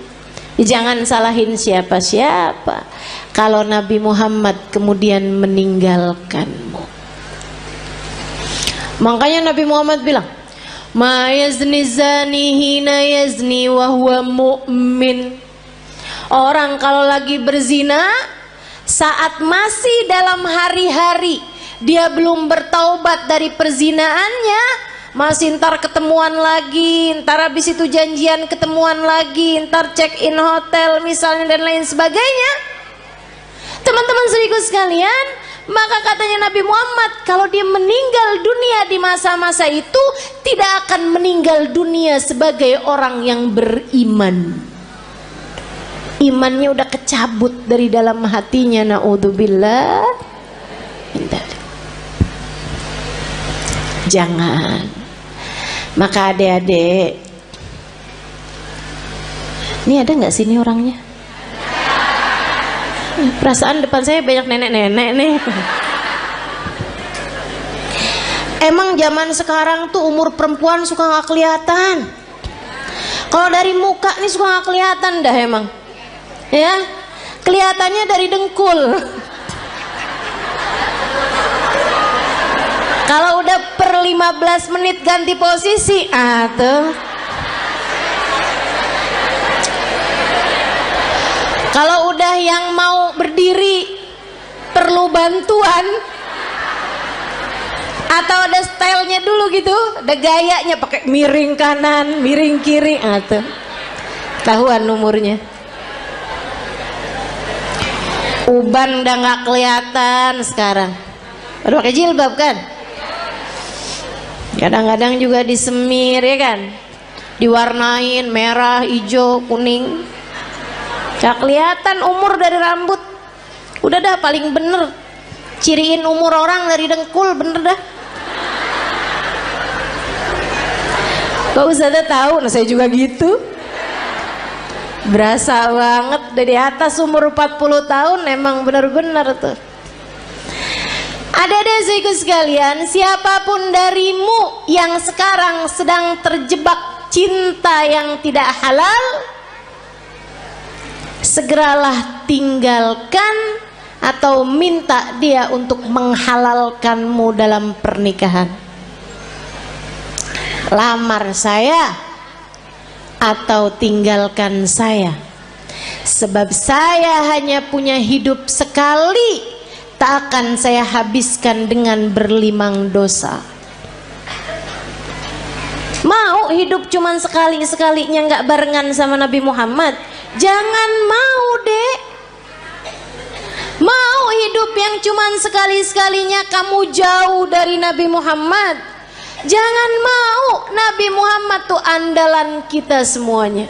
Jangan salahin siapa-siapa kalau Nabi Muhammad kemudian meninggalkanmu. Makanya Nabi Muhammad bilang, ma yazni zani hina yazni wa huwa mu'min. Orang kalau lagi berzina saat masih dalam hari-hari dia belum bertaubat dari perzinaannya, masih ntar ketemuan lagi, ntar habis itu janjian ketemuan lagi, ntar check in hotel misalnya dan lain sebagainya. Teman-teman seriku sekalian, maka katanya Nabi Muhammad, kalau dia meninggal dunia di masa-masa itu, tidak akan meninggal dunia sebagai orang yang beriman. Imannya udah kecabut dari dalam hatinya, naudzubillah. Jangan. Maka adik-adik, ini ada nggak sini orangnya? Perasaan depan saya banyak nenek-nenek nih. Emang zaman sekarang tuh umur perempuan suka nggak kelihatan. Kalau dari muka nih suka nggak kelihatan dah emang. Ya, kelihatannya dari dengkul. Kalau udah per 15 menit ganti posisi, tuh. Kalau udah yang mau berdiri perlu bantuan atau ada stylenya dulu gitu, ada gayanya pakai miring kanan, miring kiri, tuh. Tahuan umurnya. Uban udah nggak kelihatan sekarang. Baru pakai jilbab kan? Kadang-kadang juga disemir ya kan? Diwarnain merah, hijau, kuning. Gak kelihatan umur dari rambut. Udah dah paling bener. Ciriin umur orang dari dengkul, bener dah. Pak Ustadzah tahu, nah saya juga gitu. Berasa banget dari atas umur 40 tahun emang bener-bener tuh. Adik-adik saudaraku sekalian, siapapun darimu yang sekarang sedang terjebak cinta yang tidak halal, segeralah tinggalkan atau minta dia untuk menghalalkanmu dalam pernikahan. Lamar saya atau tinggalkan saya, sebab saya hanya punya hidup sekali, tak akan saya habiskan dengan berlimang dosa. Mau hidup cuman sekali-sekalinya nggak barengan sama Nabi Muhammad? Jangan mau, Dek. Mau hidup yang cuman sekali-sekalinya kamu jauh dari Nabi Muhammad? Jangan mau. Nabi Muhammad tuh andalan kita semuanya.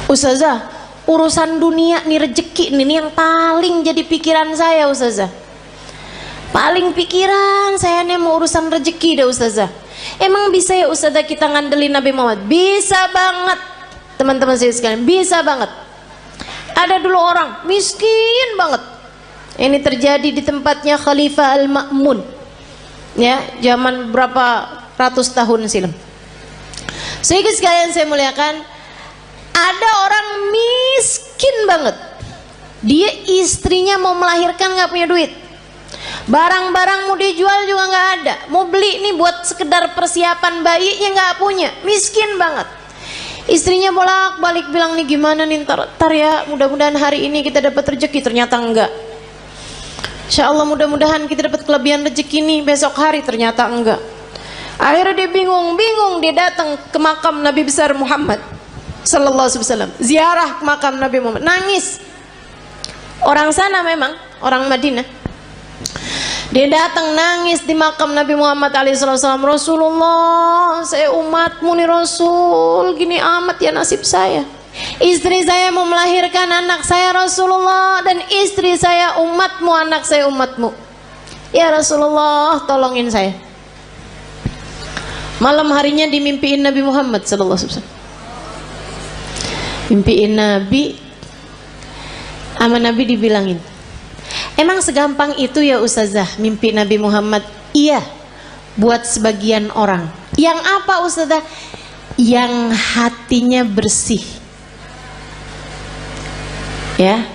Ustazah, urusan dunia nih, rezeki nih yang paling jadi pikiran saya, Ustazah. Paling pikiran saya nih mau urusan rezeki dah, Ustazah. Emang bisa ya Ustazah kita ngandelin Nabi Muhammad? Bisa banget. Teman-teman saya sekalian, bisa banget. Ada dulu orang miskin banget. Ini terjadi di tempatnya Khalifah Al-Ma'mun. Ya, zaman berapa ratus tahun silam. Sehingga sekalian saya muliakan, ada orang miskin banget. Dia istrinya mau melahirkan nggak punya duit. Barang-barang mau dijual juga nggak ada. Mau beli nih buat sekedar persiapan bayinya nggak punya. Miskin banget. Istrinya bolak-balik bilang nih gimana nih ntar ya, mudah-mudahan hari ini kita dapat rezeki. Ternyata enggak. Insya Allah mudah-mudahan kita dapat kelebihan rezeki nih besok hari. Ternyata enggak. Akhirnya dia bingung, dia datang ke makam Nabi besar Muhammad Sallallahu Alaihi Wasallam, ziarah ke makam Nabi Muhammad, nangis. Orang sana memang orang Madinah. Dia datang nangis di makam Nabi Muhammad SAW. Rasulullah, saya umatmu nih Rasul, gini amat ya nasib saya. Istri saya mau melahirkan anak saya Rasulullah, dan istri saya umatmu, anak saya umatmu. Ya Rasulullah, tolongin saya. Malam harinya dimimpiin Nabi Muhammad SAW. Mimpiin Nabi, sama Nabi dibilangin, emang segampang itu ya Ustazah mimpi Nabi Muhammad? Iya, buat sebagian orang. Yang apa Ustazah? Yang hatinya bersih. Ya,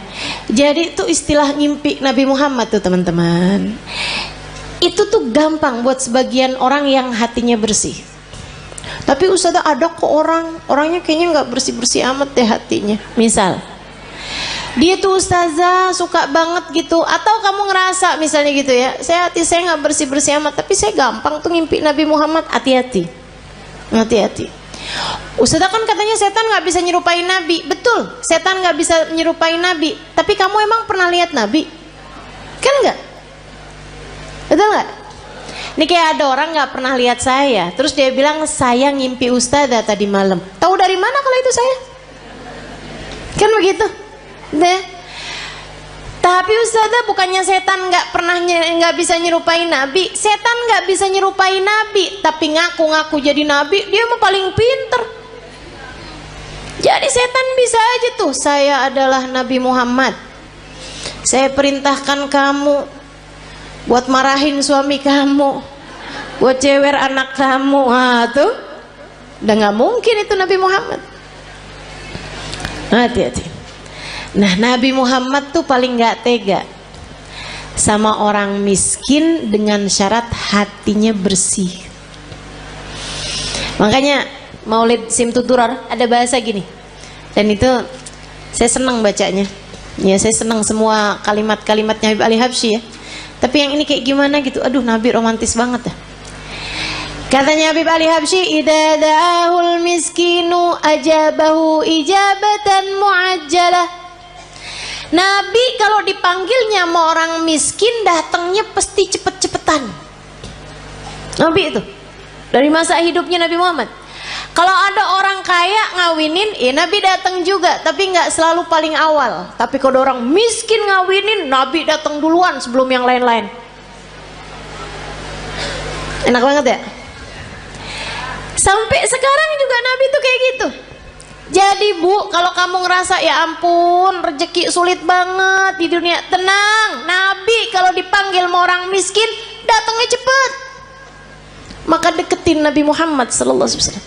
jadi itu istilah mimpi Nabi Muhammad tuh teman-teman. Itu tuh gampang buat sebagian orang yang hatinya bersih. Tapi Ustazah ada kok orangnya kayaknya nggak bersih-bersih amat deh hatinya. Misal dia tuh ustazah suka banget gitu. Atau kamu ngerasa misalnya gitu ya, hati saya nggak bersih-bersih amat, tapi saya gampang tuh ngimpi Nabi Muhammad. Hati-hati, hati-hati. Ustazah kan katanya setan nggak bisa nyerupai Nabi. Betul, setan nggak bisa nyerupai Nabi. Tapi kamu emang pernah lihat Nabi? Kan nggak? Betul nggak? Ini kayak ada orang nggak pernah lihat saya, terus dia bilang saya ngimpi ustazah tadi malam. Tahu dari mana kalau itu saya? Kan begitu. Deh. Tapi ustazah bukannya setan nggak bisa nyerupai Nabi. Setan nggak bisa nyerupai Nabi, tapi ngaku-ngaku jadi Nabi, dia mah paling pinter. Jadi setan bisa aja tuh, saya adalah Nabi Muhammad, saya perintahkan kamu buat marahin suami kamu, buat cewer anak kamu. Tuh udah nggak mungkin itu Nabi Muhammad. Hati-hati. Nah, Nabi Muhammad tuh paling gak tega sama orang miskin dengan syarat hatinya bersih. Makanya Maulid Simtuturar ada bahasa gini, dan itu saya senang bacanya. Ya, saya senang semua kalimat-kalimatnya Habib Ali Habsyi ya. Tapi yang ini kayak gimana gitu, aduh Nabi romantis banget ya. Katanya Habib Ali Habsyi, idza da'ahul miskinu ajabahu ijabatan muajjalah. Nabi kalau dipanggilnya sama orang miskin datangnya pasti cepet-cepetan. Nabi itu dari masa hidupnya Nabi Muhammad. Kalau ada orang kaya ngawinin, Nabi datang juga, tapi nggak selalu paling awal. Tapi kalau orang miskin ngawinin, Nabi datang duluan sebelum yang lain-lain. Enak banget ya. Sampai sekarang juga Nabi tuh kayak gitu. Jadi Bu, kalau kamu ngerasa ya ampun rezeki sulit banget di dunia, tenang, Nabi kalau dipanggil sama orang miskin datangnya cepet. Maka deketin Nabi Muhammad sallallahu alaihi wasallam.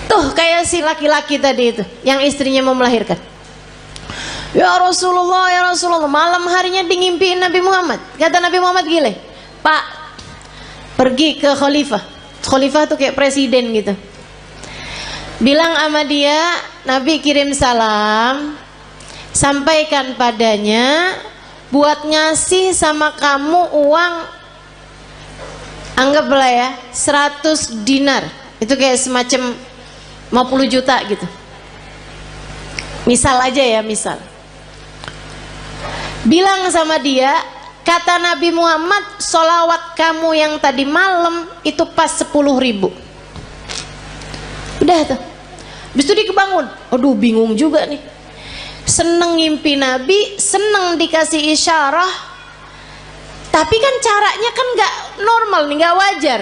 Tuh kayak si laki-laki tadi itu yang istrinya mau melahirkan. Ya Rasulullah, malam harinya ngimpiin Nabi Muhammad. Kata Nabi Muhammad gile, Pak, pergi ke khalifah. Khalifah tuh kayak presiden gitu. Bilang sama dia, Nabi kirim salam, sampaikan padanya buat ngasih sama kamu uang, anggaplah ya 100 dinar. Itu kayak semacam 50 juta gitu. Misal aja ya, misal. Bilang sama dia, kata Nabi Muhammad, sholawat kamu yang tadi malam itu pas 10.000. Udah tuh. Habis itu dia kebangun, aduh bingung juga nih, seneng ngimpi Nabi, seneng dikasih isyarah, tapi kan caranya kan gak normal nih, gak wajar.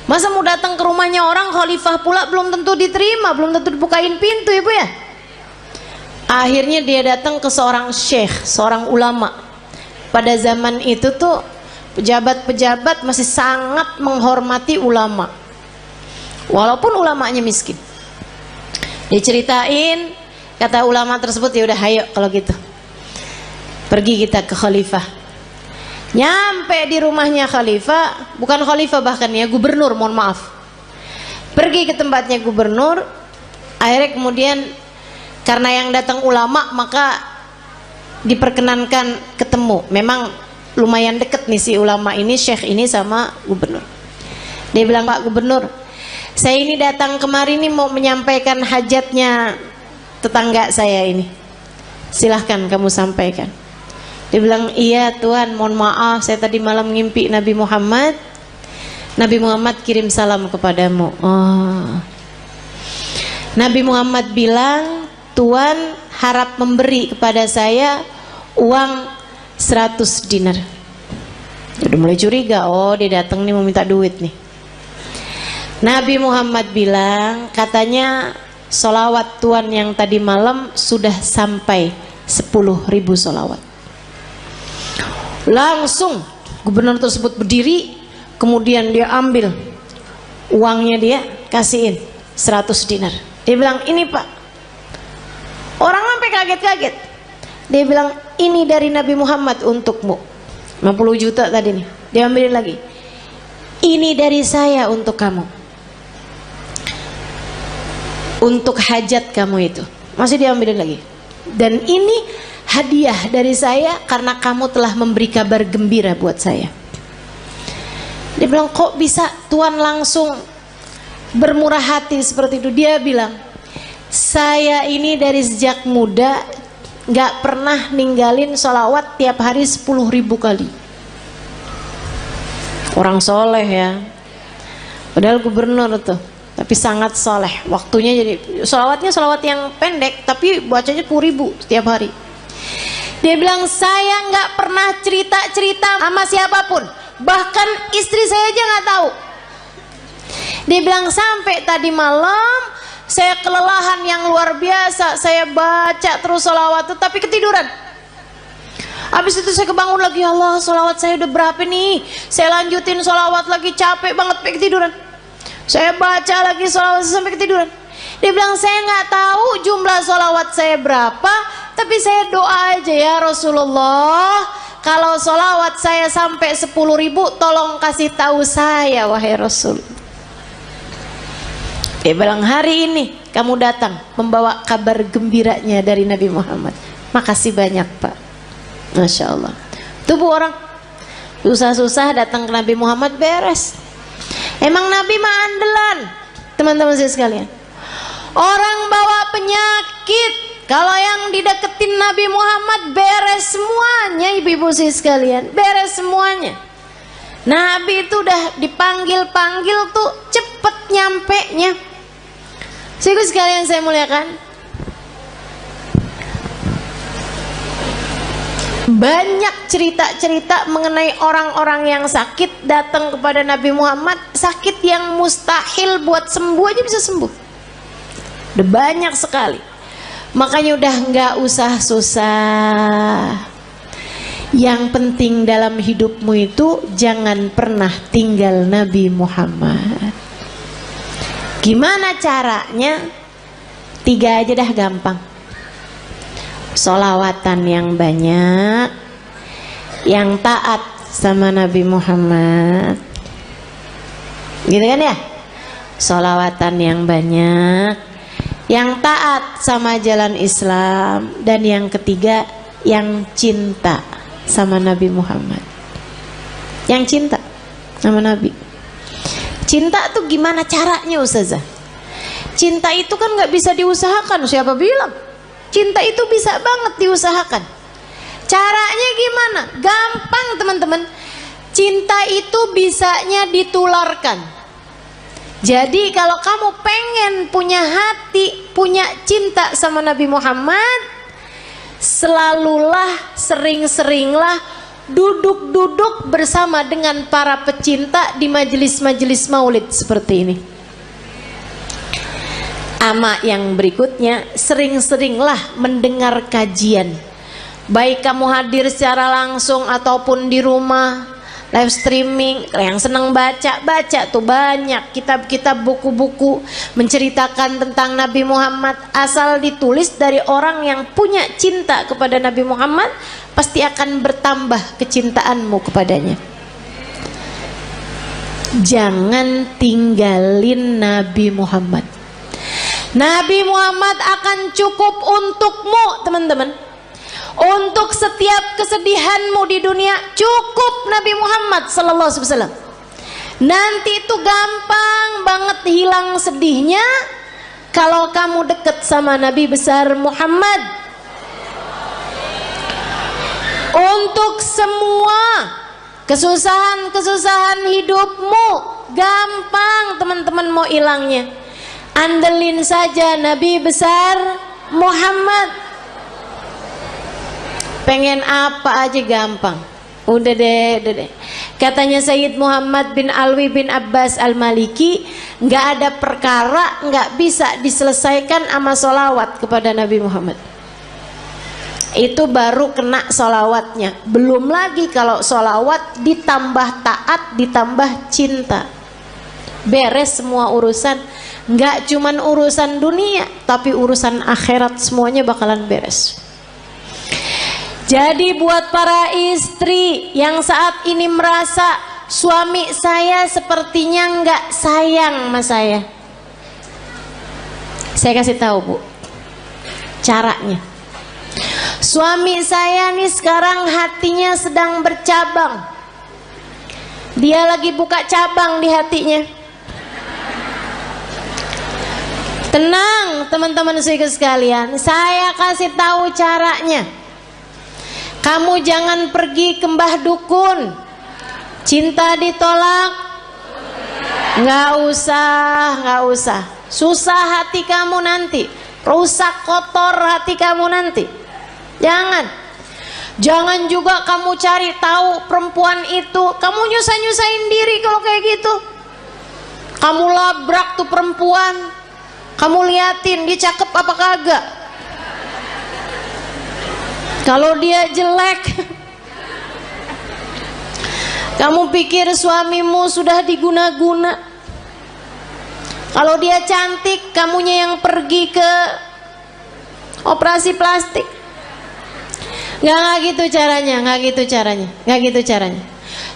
Masa mau datang ke rumahnya orang khalifah pula belum tentu diterima, belum tentu dibukain pintu ibu ya. Akhirnya dia datang ke seorang syekh, seorang ulama. Pada zaman itu tuh pejabat-pejabat masih sangat menghormati ulama, walaupun ulamanya miskin. Diceritain, kata ulama tersebut, ya udah ayo kalau gitu pergi kita ke khalifah. Nyampe di rumahnya khalifah, bukan khalifah bahkan ya, gubernur, mohon maaf. Pergi ke tempatnya gubernur. Akhirnya kemudian karena yang datang ulama, maka diperkenankan ketemu. Memang lumayan deket nih si ulama ini, syekh ini sama gubernur. Dia bilang, Pak Gubernur, saya ini datang kemari nih mau menyampaikan hajatnya tetangga saya ini. Silahkan kamu sampaikan. Dia bilang, iya Tuhan, mohon maaf saya tadi malam ngimpi Nabi Muhammad. Nabi Muhammad kirim salam kepadamu. Nabi Muhammad bilang, Tuhan harap memberi kepada saya uang 100 dinar. Udah mulai curiga, oh dia datang nih mau minta duit nih. Nabi Muhammad bilang, katanya solawat Tuhan yang tadi malam sudah sampai 10.000 solawat. Langsung gubernur tersebut berdiri, kemudian dia ambil uangnya, dia kasihin 100 dinar. Dia bilang, ini Pak. Orang sampai kaget-kaget. Dia bilang, ini dari Nabi Muhammad untukmu. 50 juta tadi nih, dia ambilin lagi. Ini dari saya untuk kamu, untuk hajat kamu itu. masih diambilin lagi. Dan ini hadiah dari saya karena kamu telah memberi kabar gembira buat saya. Dia bilang, kok bisa Tuhan langsung bermurah hati seperti itu? Dia bilang, saya ini dari sejak muda gak pernah ninggalin sholawat tiap hari 10.000 kali. Orang soleh ya, padahal gubernur tuh, tapi sangat soleh. Waktunya jadi sholawatnya sholawat yang pendek, tapi bacanya 10.000 setiap hari. Dia bilang, saya nggak pernah cerita-cerita sama siapapun, bahkan istri saya aja nggak tahu. Dia bilang, sampai tadi malam saya kelelahan yang luar biasa, saya baca terus sholawat tapi ketiduran. Habis itu saya kebangun lagi, ya Allah, sholawat saya udah berapa nih? Saya lanjutin sholawat lagi, capek banget, sampai ketiduran. Saya baca lagi sholawat sampai ketiduran. Dia bilang, saya nggak tahu jumlah sholawat saya berapa, tapi saya doa aja, ya Rasulullah, kalau sholawat saya sampai 10.000, tolong kasih tahu saya, wahai Rasul. Dia bilang, hari ini kamu datang membawa kabar gembiranya dari Nabi Muhammad. Makasih banyak, Pak. Masya Allah. Tuh bu, orang susah-susah datang ke Nabi Muhammad beres. Emang Nabi mah andelan, teman-teman saya sekalian. Orang bawa penyakit, kalau yang dideketin Nabi Muhammad beres semuanya, ibu-ibu saya sekalian, beres semuanya. Nabi itu udah dipanggil-panggil tuh cepet nyampe nya. Ibu sekalian saya muliakan, banyak cerita-cerita mengenai orang-orang yang sakit datang kepada Nabi Muhammad, sakit yang mustahil buat sembuh aja bisa sembuh. Udah banyak sekali. Makanya udah nggak usah susah. Yang penting dalam hidupmu itu jangan pernah tinggal Nabi Muhammad. Gimana caranya? 3 aja dah, gampang. Sholawatan yang banyak, yang taat sama Nabi Muhammad, gitu kan ya? Sholawatan yang banyak, yang taat sama jalan Islam, dan yang ketiga yang cinta sama Nabi Muhammad. Yang cinta sama Nabi. Cinta tuh gimana caranya, Ustazah? Cinta itu kan nggak bisa diusahakan. Siapa bilang? Cinta itu bisa banget diusahakan. Caranya gimana? Gampang teman-teman. Cinta itu bisanya ditularkan. Jadi kalau kamu pengen punya hati, punya cinta sama Nabi Muhammad, selalulah, sering-seringlah duduk-duduk bersama dengan para pecinta di majelis-majelis maulid seperti ini. Ama yang berikutnya, sering-seringlah mendengar kajian, baik kamu hadir secara langsung ataupun di rumah live streaming. Yang senang baca tuh banyak kitab-kitab, buku-buku menceritakan tentang Nabi Muhammad. Asal ditulis dari orang yang punya cinta kepada Nabi Muhammad, pasti akan bertambah kecintaanmu kepadanya. Jangan tinggalin Nabi Muhammad. Nabi Muhammad akan cukup untukmu, teman-teman. Untuk setiap kesedihanmu di dunia, cukup Nabi Muhammad sallallahu alaihi wasallam. Nanti itu gampang banget hilang sedihnya kalau kamu dekat sama Nabi besar Muhammad. Untuk semua kesusahan-kesusahan hidupmu, gampang teman-teman mau hilangnya. Andelin saja Nabi besar Muhammad. Pengen apa aja gampang. Udah deh. Katanya Sayyid Muhammad bin Alwi bin Abbas Al-Maliki, nggak ada perkara nggak bisa diselesaikan sama sholawat kepada Nabi Muhammad. Itu baru kena sholawatnya. Belum lagi kalau sholawat ditambah taat, ditambah cinta, beres semua urusan. Nggak cuman urusan dunia, tapi urusan akhirat semuanya bakalan beres. Jadi buat para istri yang saat ini merasa suami saya sepertinya nggak sayang sama saya kasih tahu, Bu, caranya. Suami saya nih sekarang hatinya sedang bercabang. Dia lagi buka cabang di hatinya. Tenang teman-teman sekalian, saya kasih tahu caranya. Kamu jangan pergi ke mbah dukun. Cinta ditolak, nggak usah. Susah hati kamu nanti, rusak kotor hati kamu nanti. Jangan juga kamu cari tahu perempuan itu. Kamu nyusahin diri kalau kayak gitu. Kamu labrak tuh perempuan, kamu liatin dia cakep apa kagak. Kalau dia jelek, kamu pikir suamimu sudah diguna-guna. Kalau dia cantik, kamunya yang pergi ke operasi plastik. Nggak gitu caranya.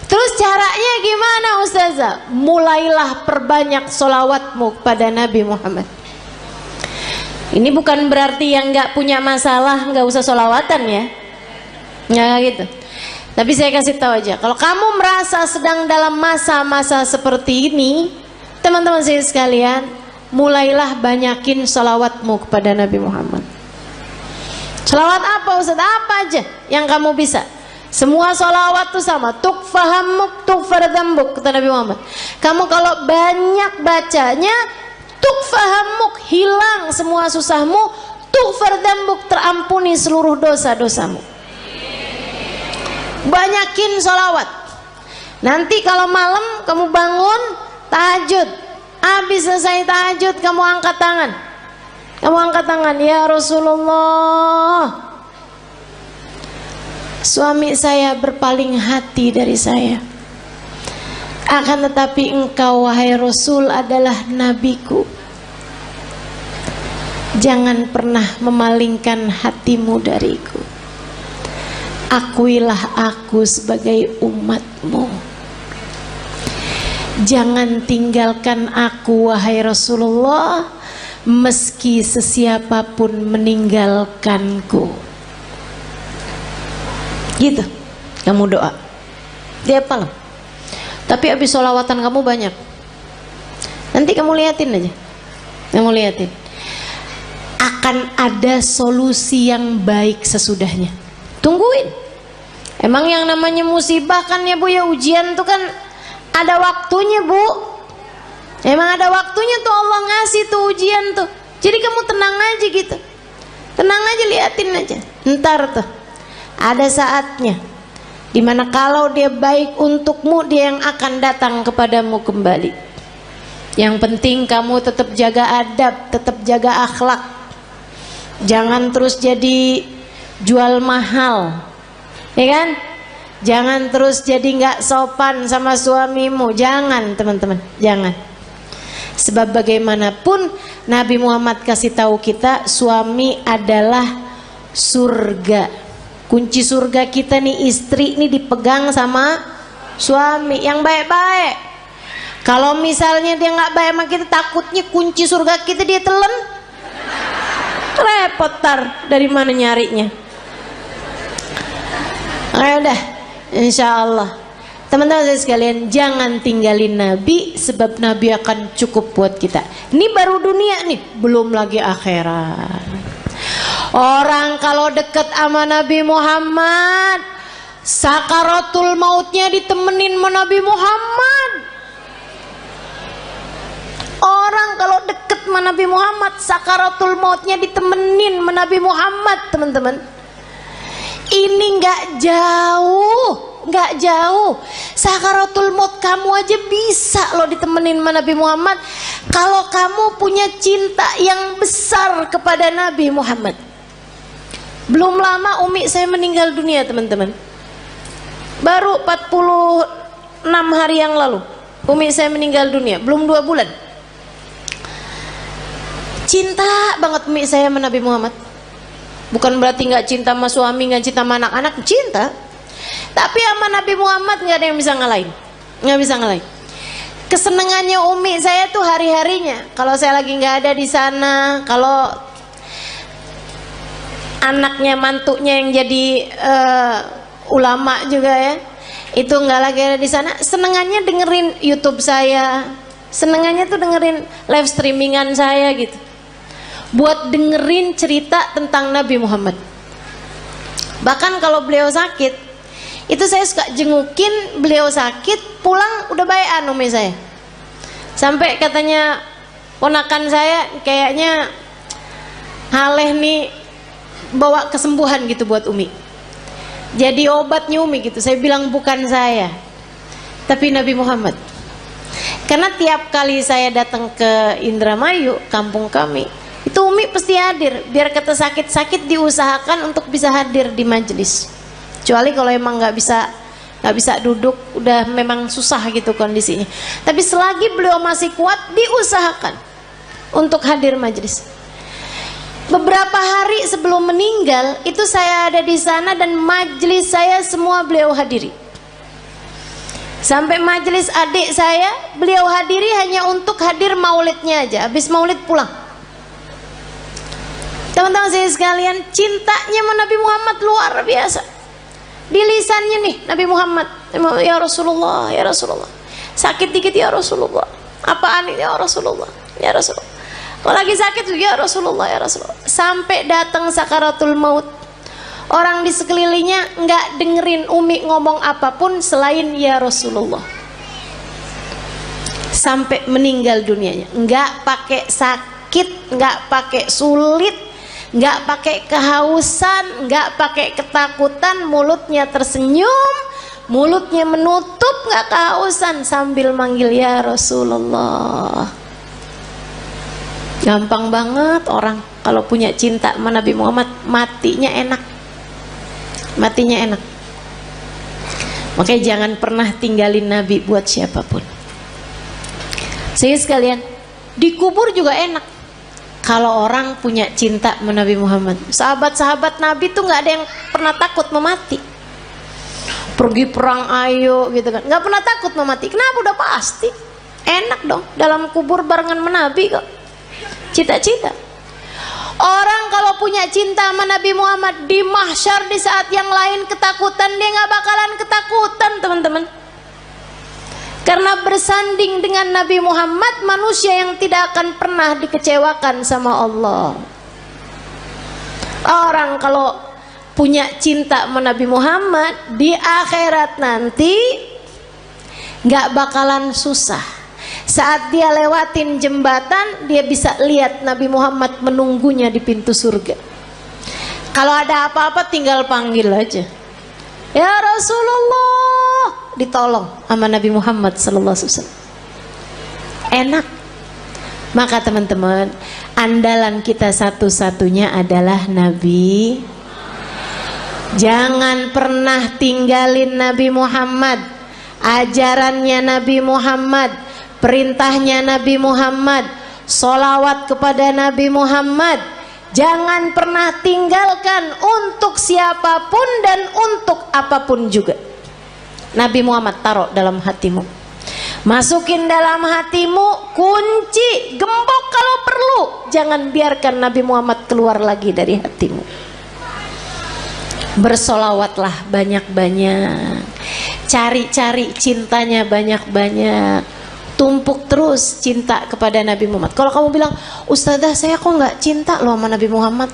Terus caranya gimana Ustazah? Mulailah perbanyak sholawatmu kepada Nabi Muhammad. Ini bukan berarti yang nggak punya masalah nggak usah sholawatan ya, nggak gitu. Tapi saya kasih tahu aja, kalau kamu merasa sedang dalam masa-masa seperti ini, teman-teman saya sekalian, mulailah banyakin sholawatmu kepada Nabi Muhammad. Sholawat apa Ustaz? Apa aja yang kamu bisa. Semua sholawat itu sama. Tukfahamuk tukfardambuk, kata Nabi Muhammad. Kamu kalau banyak bacanya, tukfahamuk, hilang semua susahmu, tukfardambuk, terampuni seluruh dosa-dosamu. Banyakin sholawat. Nanti kalau malam kamu bangun tahajud, habis selesai tahajud kamu angkat tangan. Ya Rasulullah, suami saya berpaling hati dari saya, akan tetapi engkau wahai Rasul adalah nabiku. Jangan pernah memalingkan hatimu dariku. Akuilah aku sebagai umatmu. Jangan tinggalkan aku wahai Rasulullah, meski sesiapapun meninggalkanku. Gitu kamu doa dia apa loh. Tapi habis sholawatan kamu banyak, nanti kamu liatin aja, akan ada solusi yang baik sesudahnya. Tungguin. Emang yang namanya musibah kan ya Bu ya, ujian tuh kan ada waktunya Bu. Emang ada waktunya tuh Allah ngasih tuh ujian tuh. Jadi kamu tenang aja gitu, tenang aja, liatin aja. Ntar tuh ada saatnya dimana kalau dia baik untukmu, dia yang akan datang kepadamu kembali. Yang penting kamu tetap jaga adab, tetap jaga akhlak. Jangan terus jadi jual mahal, ya kan? Jangan terus jadi nggak sopan sama suamimu. Jangan teman-teman, jangan. Sebab bagaimanapun Nabi Muhammad kasih tahu kita, suami adalah surga. Kunci surga kita nih, istri nih dipegang sama suami yang baik-baik. Kalau misalnya dia nggak baik sama kita, takutnya kunci surga kita dia telan, repot tar dari mana nyarinya. Ayo dah, insya Allah. Teman-teman saya sekalian, jangan tinggalin Nabi, sebab Nabi akan cukup buat kita. Ini baru dunia nih, belum lagi akhirat. Orang kalau deket sama Nabi Muhammad, sakaratul mautnya ditemenin sama Nabi Muhammad. Orang kalau deket sama Nabi Muhammad, sakaratul mautnya ditemenin sama Nabi Muhammad, teman-teman. Ini nggak jauh. Sakaratul maut kamu aja bisa loh ditemenin sama Nabi Muhammad, kalau kamu punya cinta yang besar kepada Nabi Muhammad. Belum lama umi saya meninggal dunia teman-teman, baru 46 hari yang lalu umi saya meninggal dunia, belum 2 bulan. Cinta banget umi saya sama Nabi Muhammad. Bukan berarti nggak cinta sama suami, nggak cinta sama anak-anak, cinta. Tapi sama Nabi Muhammad nggak ada yang bisa ngalahin, nggak bisa ngalahin. Kesenangannya umi saya tuh hari-harinya, kalau saya lagi nggak ada di sana, kalau anaknya mantunya yang jadi ulama juga ya, itu nggak lagi ada di sana, senengannya dengerin YouTube saya, senengannya tuh dengerin live streamingan saya gitu, buat dengerin cerita tentang Nabi Muhammad. Bahkan kalau beliau sakit, itu saya suka jengukin beliau sakit, pulang udah baik umi saya. Sampai katanya ponakan saya, kayaknya Haleh nih bawa kesembuhan gitu buat Umi, jadi obatnya Umi gitu. Saya bilang bukan saya, tapi Nabi Muhammad. Karena tiap kali saya datang ke Indramayu, kampung kami, itu Umi pasti hadir. Biar kata sakit-sakit diusahakan untuk bisa hadir di majelis. Kecuali kalau emang nggak bisa duduk, udah memang susah gitu kondisinya. Tapi selagi beliau masih kuat, diusahakan untuk hadir majelis. Beberapa hari sebelum meninggal itu saya ada di sana dan majelis saya semua beliau hadiri. Sampai majelis adik saya beliau hadiri hanya untuk hadir maulidnya aja. Habis maulid pulang. Teman-teman saya sekalian, cintanya sama Nabi Muhammad luar biasa. Di lisannya nih Nabi Muhammad, ya Rasulullah, ya Rasulullah. Sakit dikit ya Rasulullah. Apaan ini ya Rasulullah, ya Rasulullah. Kalau lagi sakit ya Rasulullah, ya Rasulullah. Sampai datang sakaratul maut, orang di sekelilingnya nggak dengerin Umi ngomong apapun selain ya Rasulullah. Sampai meninggal dunianya, nggak pakai sakit, nggak pakai sulit, nggak pakai kehausan, nggak pakai ketakutan, mulutnya tersenyum, mulutnya menutup, nggak kehausan, sambil manggil ya Rasulullah. Gampang banget orang kalau punya cinta sama Nabi Muhammad, matinya enak, matinya enak. Makanya jangan pernah tinggalin Nabi buat siapapun. Saya sekalian, dikubur juga enak kalau orang punya cinta sama Nabi Muhammad. Sahabat-sahabat Nabi tuh nggak ada yang pernah takut mau mati. Pergi perang ayo gitu kan, nggak pernah takut mau mati. Kenapa? Udah pasti enak dong dalam kubur barengan sama Nabi kok. Cita-cita orang kalau punya cinta sama Nabi Muhammad, di mahsyar di saat yang lain ketakutan, dia nggak bakalan ketakutan teman-teman. Karena bersanding dengan Nabi Muhammad, manusia yang tidak akan pernah dikecewakan sama Allah. Orang kalau punya cinta sama Nabi Muhammad, di akhirat nanti nggak bakalan susah. Saat dia lewatin jembatan, dia bisa lihat Nabi Muhammad menunggunya di pintu surga. Kalau ada apa-apa tinggal panggil aja, ya Rasulullah, ditolong sama Nabi Muhammad sallallahu alaihi wasallam. Enak. Maka teman-teman, andalan kita satu-satunya adalah Nabi. Jangan pernah tinggalin Nabi Muhammad, ajarannya Nabi Muhammad, perintahnya Nabi Muhammad, sholawat kepada Nabi Muhammad. Jangan pernah tinggalkan untuk siapapun dan untuk apapun juga. Nabi Muhammad taruh dalam hatimu, masukin dalam hatimu, kunci, gembok kalau perlu. Jangan biarkan Nabi Muhammad keluar lagi dari hatimu. Bersolawatlah banyak-banyak, cari-cari cintanya banyak-banyak. Tumpuk terus cinta kepada Nabi Muhammad. Kalau kamu bilang, Ustazah saya kok nggak cinta loh sama Nabi Muhammad,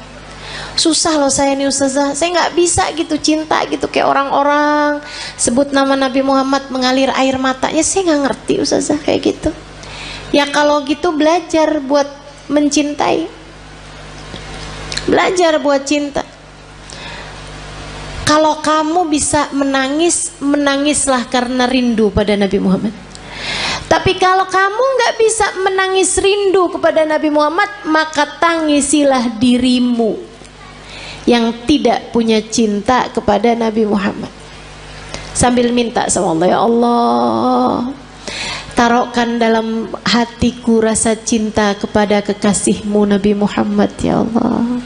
susah loh saya nih Ustazah, saya nggak bisa gitu cinta gitu kayak orang-orang sebut nama Nabi Muhammad mengalir air matanya, saya nggak ngerti Ustazah kayak gitu. Ya kalau gitu belajar buat mencintai, belajar buat cinta. Kalau kamu bisa menangis, menangislah karena rindu pada Nabi Muhammad. Tapi kalau kamu nggak bisa menangis rindu kepada Nabi Muhammad, maka tangisilah dirimu yang tidak punya cinta kepada Nabi Muhammad. Sambil minta sama Allah, ya Allah, taruhkan dalam hatiku rasa cinta kepada kekasihmu Nabi Muhammad, ya Allah.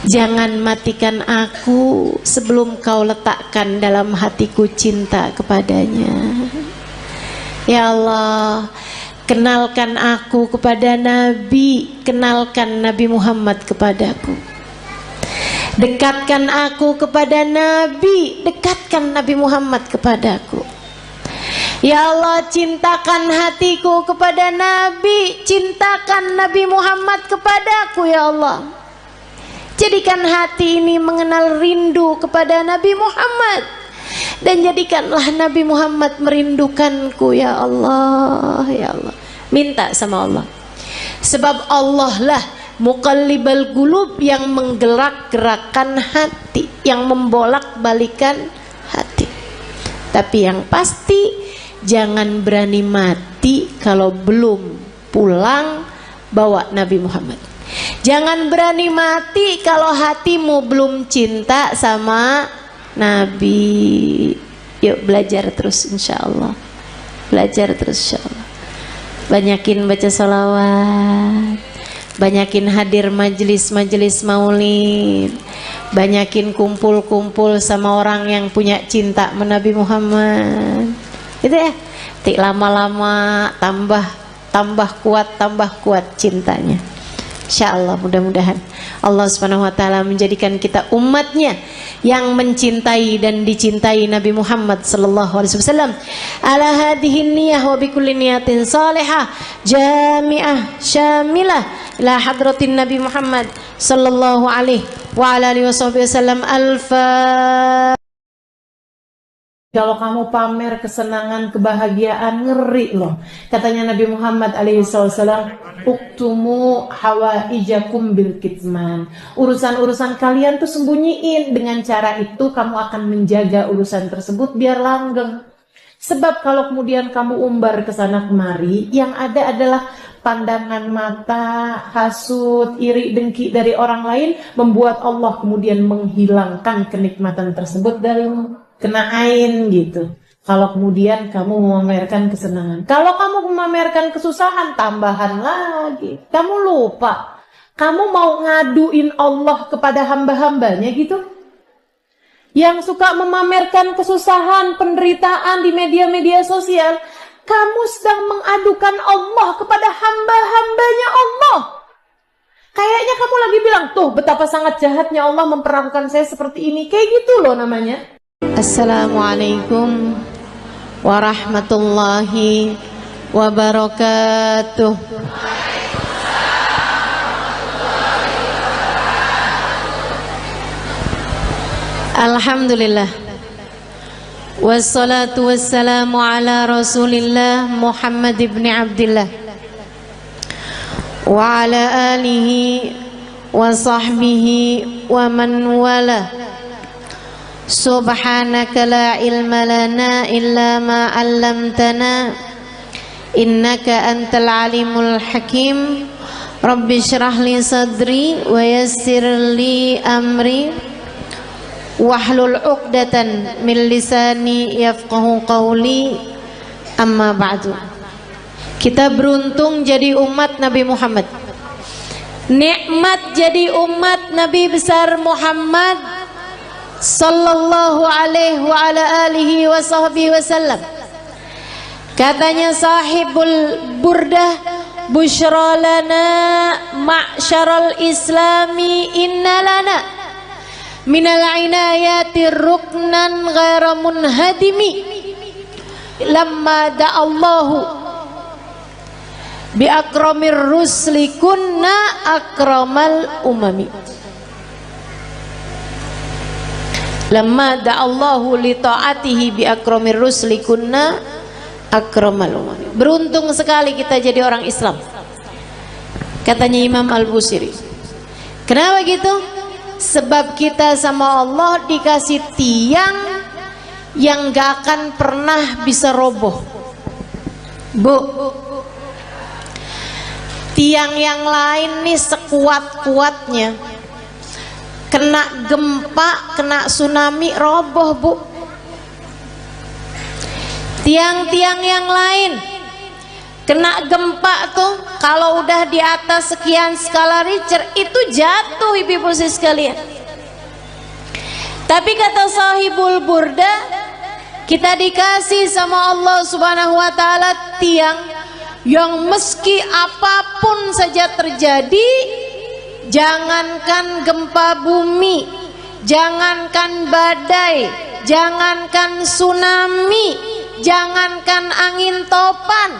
Jangan matikan aku sebelum kau letakkan dalam hatiku cinta kepadanya. Ya Allah, kenalkan aku kepada Nabi, kenalkan Nabi Muhammad kepadaku. Dekatkan aku kepada Nabi, dekatkan Nabi Muhammad kepadaku. Ya Allah, cintakan hatiku kepada Nabi, cintakan Nabi Muhammad kepadaku ya Allah. Jadikan hati ini mengenal rindu kepada Nabi Muhammad, dan jadikanlah Nabi Muhammad merindukanku ya Allah, ya Allah. Minta sama Allah, sebab Allah lah muqallibal qulub, yang menggerak-gerakkan hati, yang membolak-balikan hati. Tapi yang pasti jangan berani mati kalau belum pulang bawa Nabi Muhammad. Jangan berani mati kalau hatimu belum cinta sama Nabi. Yuk belajar terus insyaallah. Belajar terus insyaallah. Banyakin baca salawat, banyakin hadir majelis-majelis maulid, banyakin kumpul-kumpul sama orang yang punya cinta sama Nabi Muhammad. Itu ya, lama-lama tambah kuat cintanya. Insyaallah, mudah-mudahan Allah Subhanahu wa taala menjadikan kita umatnya yang mencintai dan dicintai Nabi Muhammad sallallahu alaihi wasallam. Ala hadhihi niyyah wa bikulli niyatin salihah jami'ah syamilah ila hadratin Nabi Muhammad sallallahu alaihi wa ala alihi wasallam. Kalau kamu pamer kesenangan, kebahagiaan, ngeri loh. Katanya Nabi Muhammad SAW, uktumu hawaijakum bil kitman. Urusan-urusan kalian tuh sembunyiin. Dengan cara itu kamu akan menjaga urusan tersebut biar langgeng. Sebab kalau kemudian kamu umbar ke sana kemari, yang ada adalah pandangan mata, hasud, iri, dengki dari orang lain, membuat Allah kemudian menghilangkan kenikmatan tersebut darimu. Kena ain gitu. Kalau kemudian kamu memamerkan kesenangan, kalau kamu memamerkan kesusahan, tambahan lagi. Kamu lupa, kamu mau ngaduin Allah kepada hamba-hambanya gitu. Yang suka memamerkan kesusahan, penderitaan di media-media sosial, kamu sedang mengadukan Allah kepada hamba-hambanya Allah. Kayaknya kamu lagi bilang, tuh betapa sangat jahatnya Allah memperlakukan saya seperti ini. Kayak gitu loh namanya. Assalamualaikum warahmatullahi wabarakatuh. Alhamdulillah, wassalatu wassalamu ala Rasulillah Muhammad ibn Abdillah wa ala alihi wa sahbihi wa man wala. Subhanaka la ilma lana illa ma 'allamtana innaka antal alimul hakim. Rabbi shrah li sadri wa yassir li amri wahlul 'uqdatan min lisani yafqahu qawli. Amma ba'du. Kita beruntung jadi umat Nabi Muhammad. Nikmat jadi umat Nabi besar Muhammad sallallahu alaihi wa ala alihi wa sahbihi wasallam. Katanya sahibul burdah, busyra lana ma'syaral islami inna lana minal inayati ruknan ghaira munhadimi lamma da'allahu bi akramir rusli kunna akramal umami. Lamma da'allahu li ta'atihi bi akramir rusli kunna akramal umami. Beruntung sekali kita jadi orang Islam, katanya Imam Al-Busiri. Kenapa gitu? Sebab kita sama Allah dikasih tiang yang gak akan pernah bisa roboh. Bu, tiang yang lain nih sekuat-kuatnya, kena gempa, kena tsunami, roboh bu. Tiang-tiang yang lain kena gempa tuh, kalau udah di atas sekian skala Richter itu jatuh ibu-ibu sekalian. Tapi kata sahibul burda, kita dikasih sama Allah Subhanahu wa taala tiang yang meski apapun saja terjadi, jangankan gempa bumi, jangankan badai, jangankan tsunami, jangankan angin topan,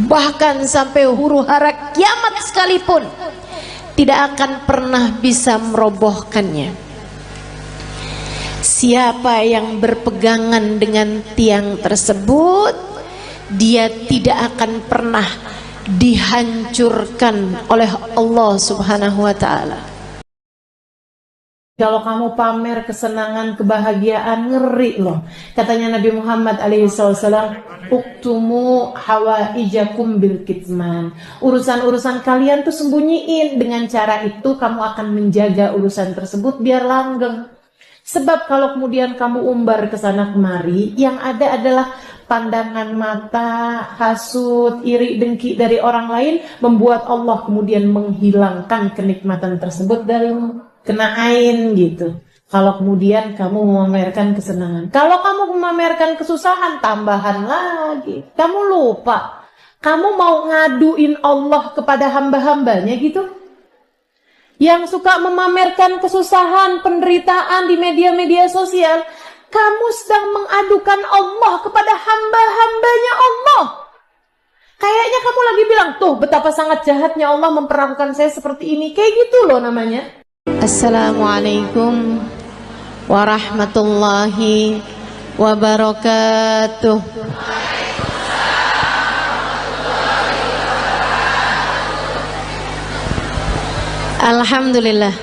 bahkan sampai huru hara kiamat sekalipun tidak akan pernah bisa merobohkannya. Siapa yang berpegangan dengan tiang tersebut, dia tidak akan pernah dihancurkan oleh Allah Subhanahu wa ta'ala. Kalau kamu pamer kesenangan, kebahagiaan, ngeri loh. Katanya Nabi Muhammad SAW, uktumu hawaijakum bil kitman. Urusan-urusan kalian tuh sembunyiin. Dengan cara itu kamu akan menjaga urusan tersebut biar langgeng. Sebab kalau kemudian kamu umbar ke sana kemari, yang ada adalah pandangan mata, hasut, iri, dengki dari orang lain, membuat Allah kemudian menghilangkan kenikmatan tersebut darimu. Kena ain gitu. Kalau kemudian kamu memamerkan kesenangan, kalau kamu memamerkan kesusahan, tambahan lagi. Kamu lupa, kamu mau ngaduin Allah kepada hamba-hambanya gitu. Yang suka memamerkan kesusahan, penderitaan di media-media sosial, kamu sedang mengadukan Allah kepada hamba-hambanya Allah. Kayaknya kamu lagi bilang, tuh betapa sangat jahatnya Allah memperlakukan saya seperti ini. Kayak gitu loh namanya. Assalamualaikum warahmatullahi wabarakatuh. Alhamdulillah,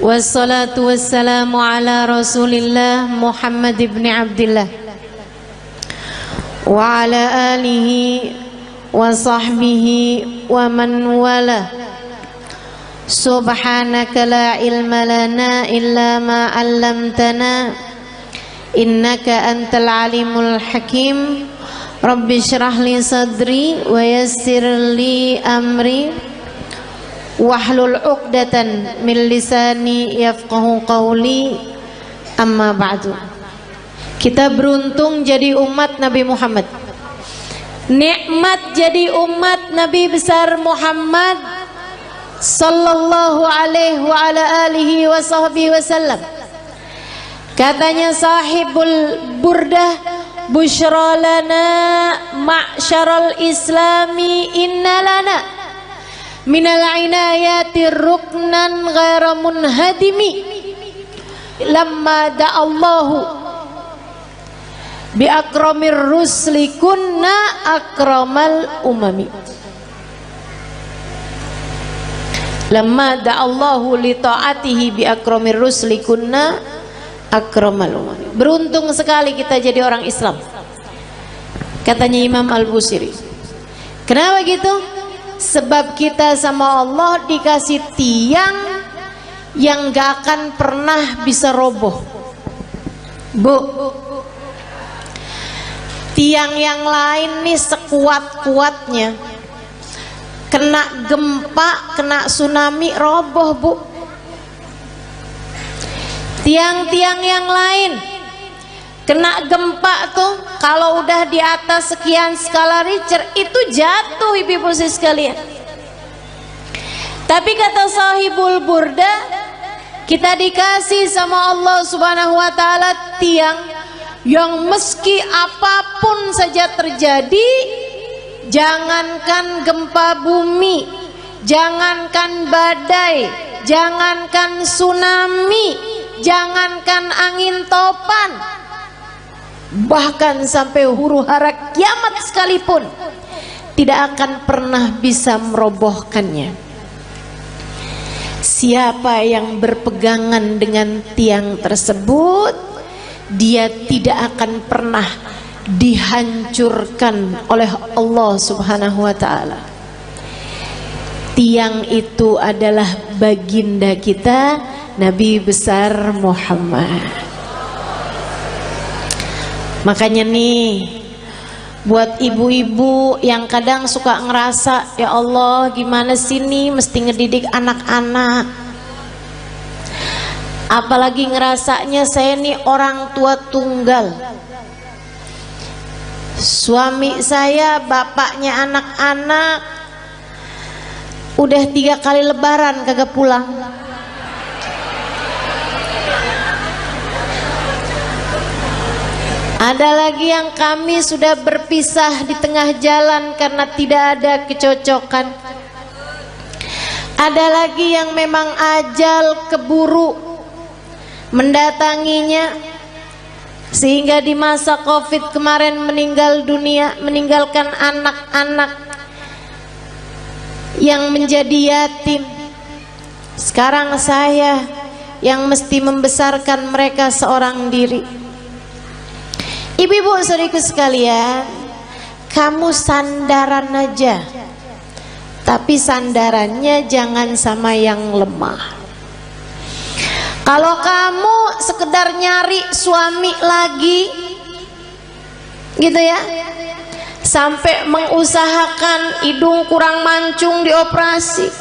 wassalatu wassalamu ala Rasulillah Muhammad ibn Abdillah wa ala alihi wa sahbihi wa man wala. Subhanaka la ilma lana illa ma 'allamtana innaka antal alimul hakim. Rabbi shrah li sadri wa yassir li amri wahlul 'uqdatan min lisani yafqahu qawli. Amma ba'du. Kita beruntung jadi umat Nabi Muhammad. Nikmat jadi umat Nabi besar Muhammad sallallahu alaihi wa ala alihi wa sahbihi wasallam. Katanya sahibul burdah, busyra lana ma'syaral islami inna lana minal inayati ruknan ghaira munhadimi lamma da'allahu bi akramir rusli kunna akramal umami. Lamma da'allahu li ta'atihi bi akramir rusli kunna akramal umami. Beruntung sekali kita jadi orang Islam, katanya Imam Al-Busiri. Kenapa gitu? Sebab kita sama Allah dikasih tiang yang gak akan pernah bisa roboh. Bu, tiang yang lain nih sekuat-kuatnya, kena gempa, kena tsunami, roboh bu. Tiang-tiang yang lain kena gempa tuh, kalau udah di atas sekian skala Richter itu jatuh ibu-ibu sekalian. Tapi kata sahibul burda, kita dikasih sama Allah Subhanahu wa ta'ala tiang yang meski apapun saja terjadi, jangankan gempa bumi, jangankan badai, jangankan tsunami, jangankan angin topan, bahkan sampai huru hara kiamat sekalipun tidak akan pernah bisa merobohkannya. Siapa yang berpegangan dengan tiang tersebut, dia tidak akan pernah dihancurkan oleh Allah Subhanahu wa ta'ala. Tiang itu adalah baginda kita Nabi besar Muhammad. Makanya nih, buat ibu-ibu yang kadang suka ngerasa, ya Allah gimana sih nih mesti ngedidik anak-anak, apalagi ngerasanya saya nih orang tua tunggal, suami saya bapaknya anak-anak udah 3 kali lebaran kagak pulang. Ada lagi yang kami sudah berpisah di tengah jalan karena tidak ada kecocokan. Ada lagi yang memang ajal keburu mendatanginya, sehingga di masa Covid kemarin meninggal dunia, meninggalkan anak-anak yang menjadi yatim. Sekarang saya yang mesti membesarkan mereka seorang diri. Ibu-ibu saudariku sekalian, kamu sandaran aja, tapi sandarannya jangan sama yang lemah. Kalau kamu sekedar nyari suami lagi gitu ya, sampai mengusahakan hidung kurang mancung dioperasi,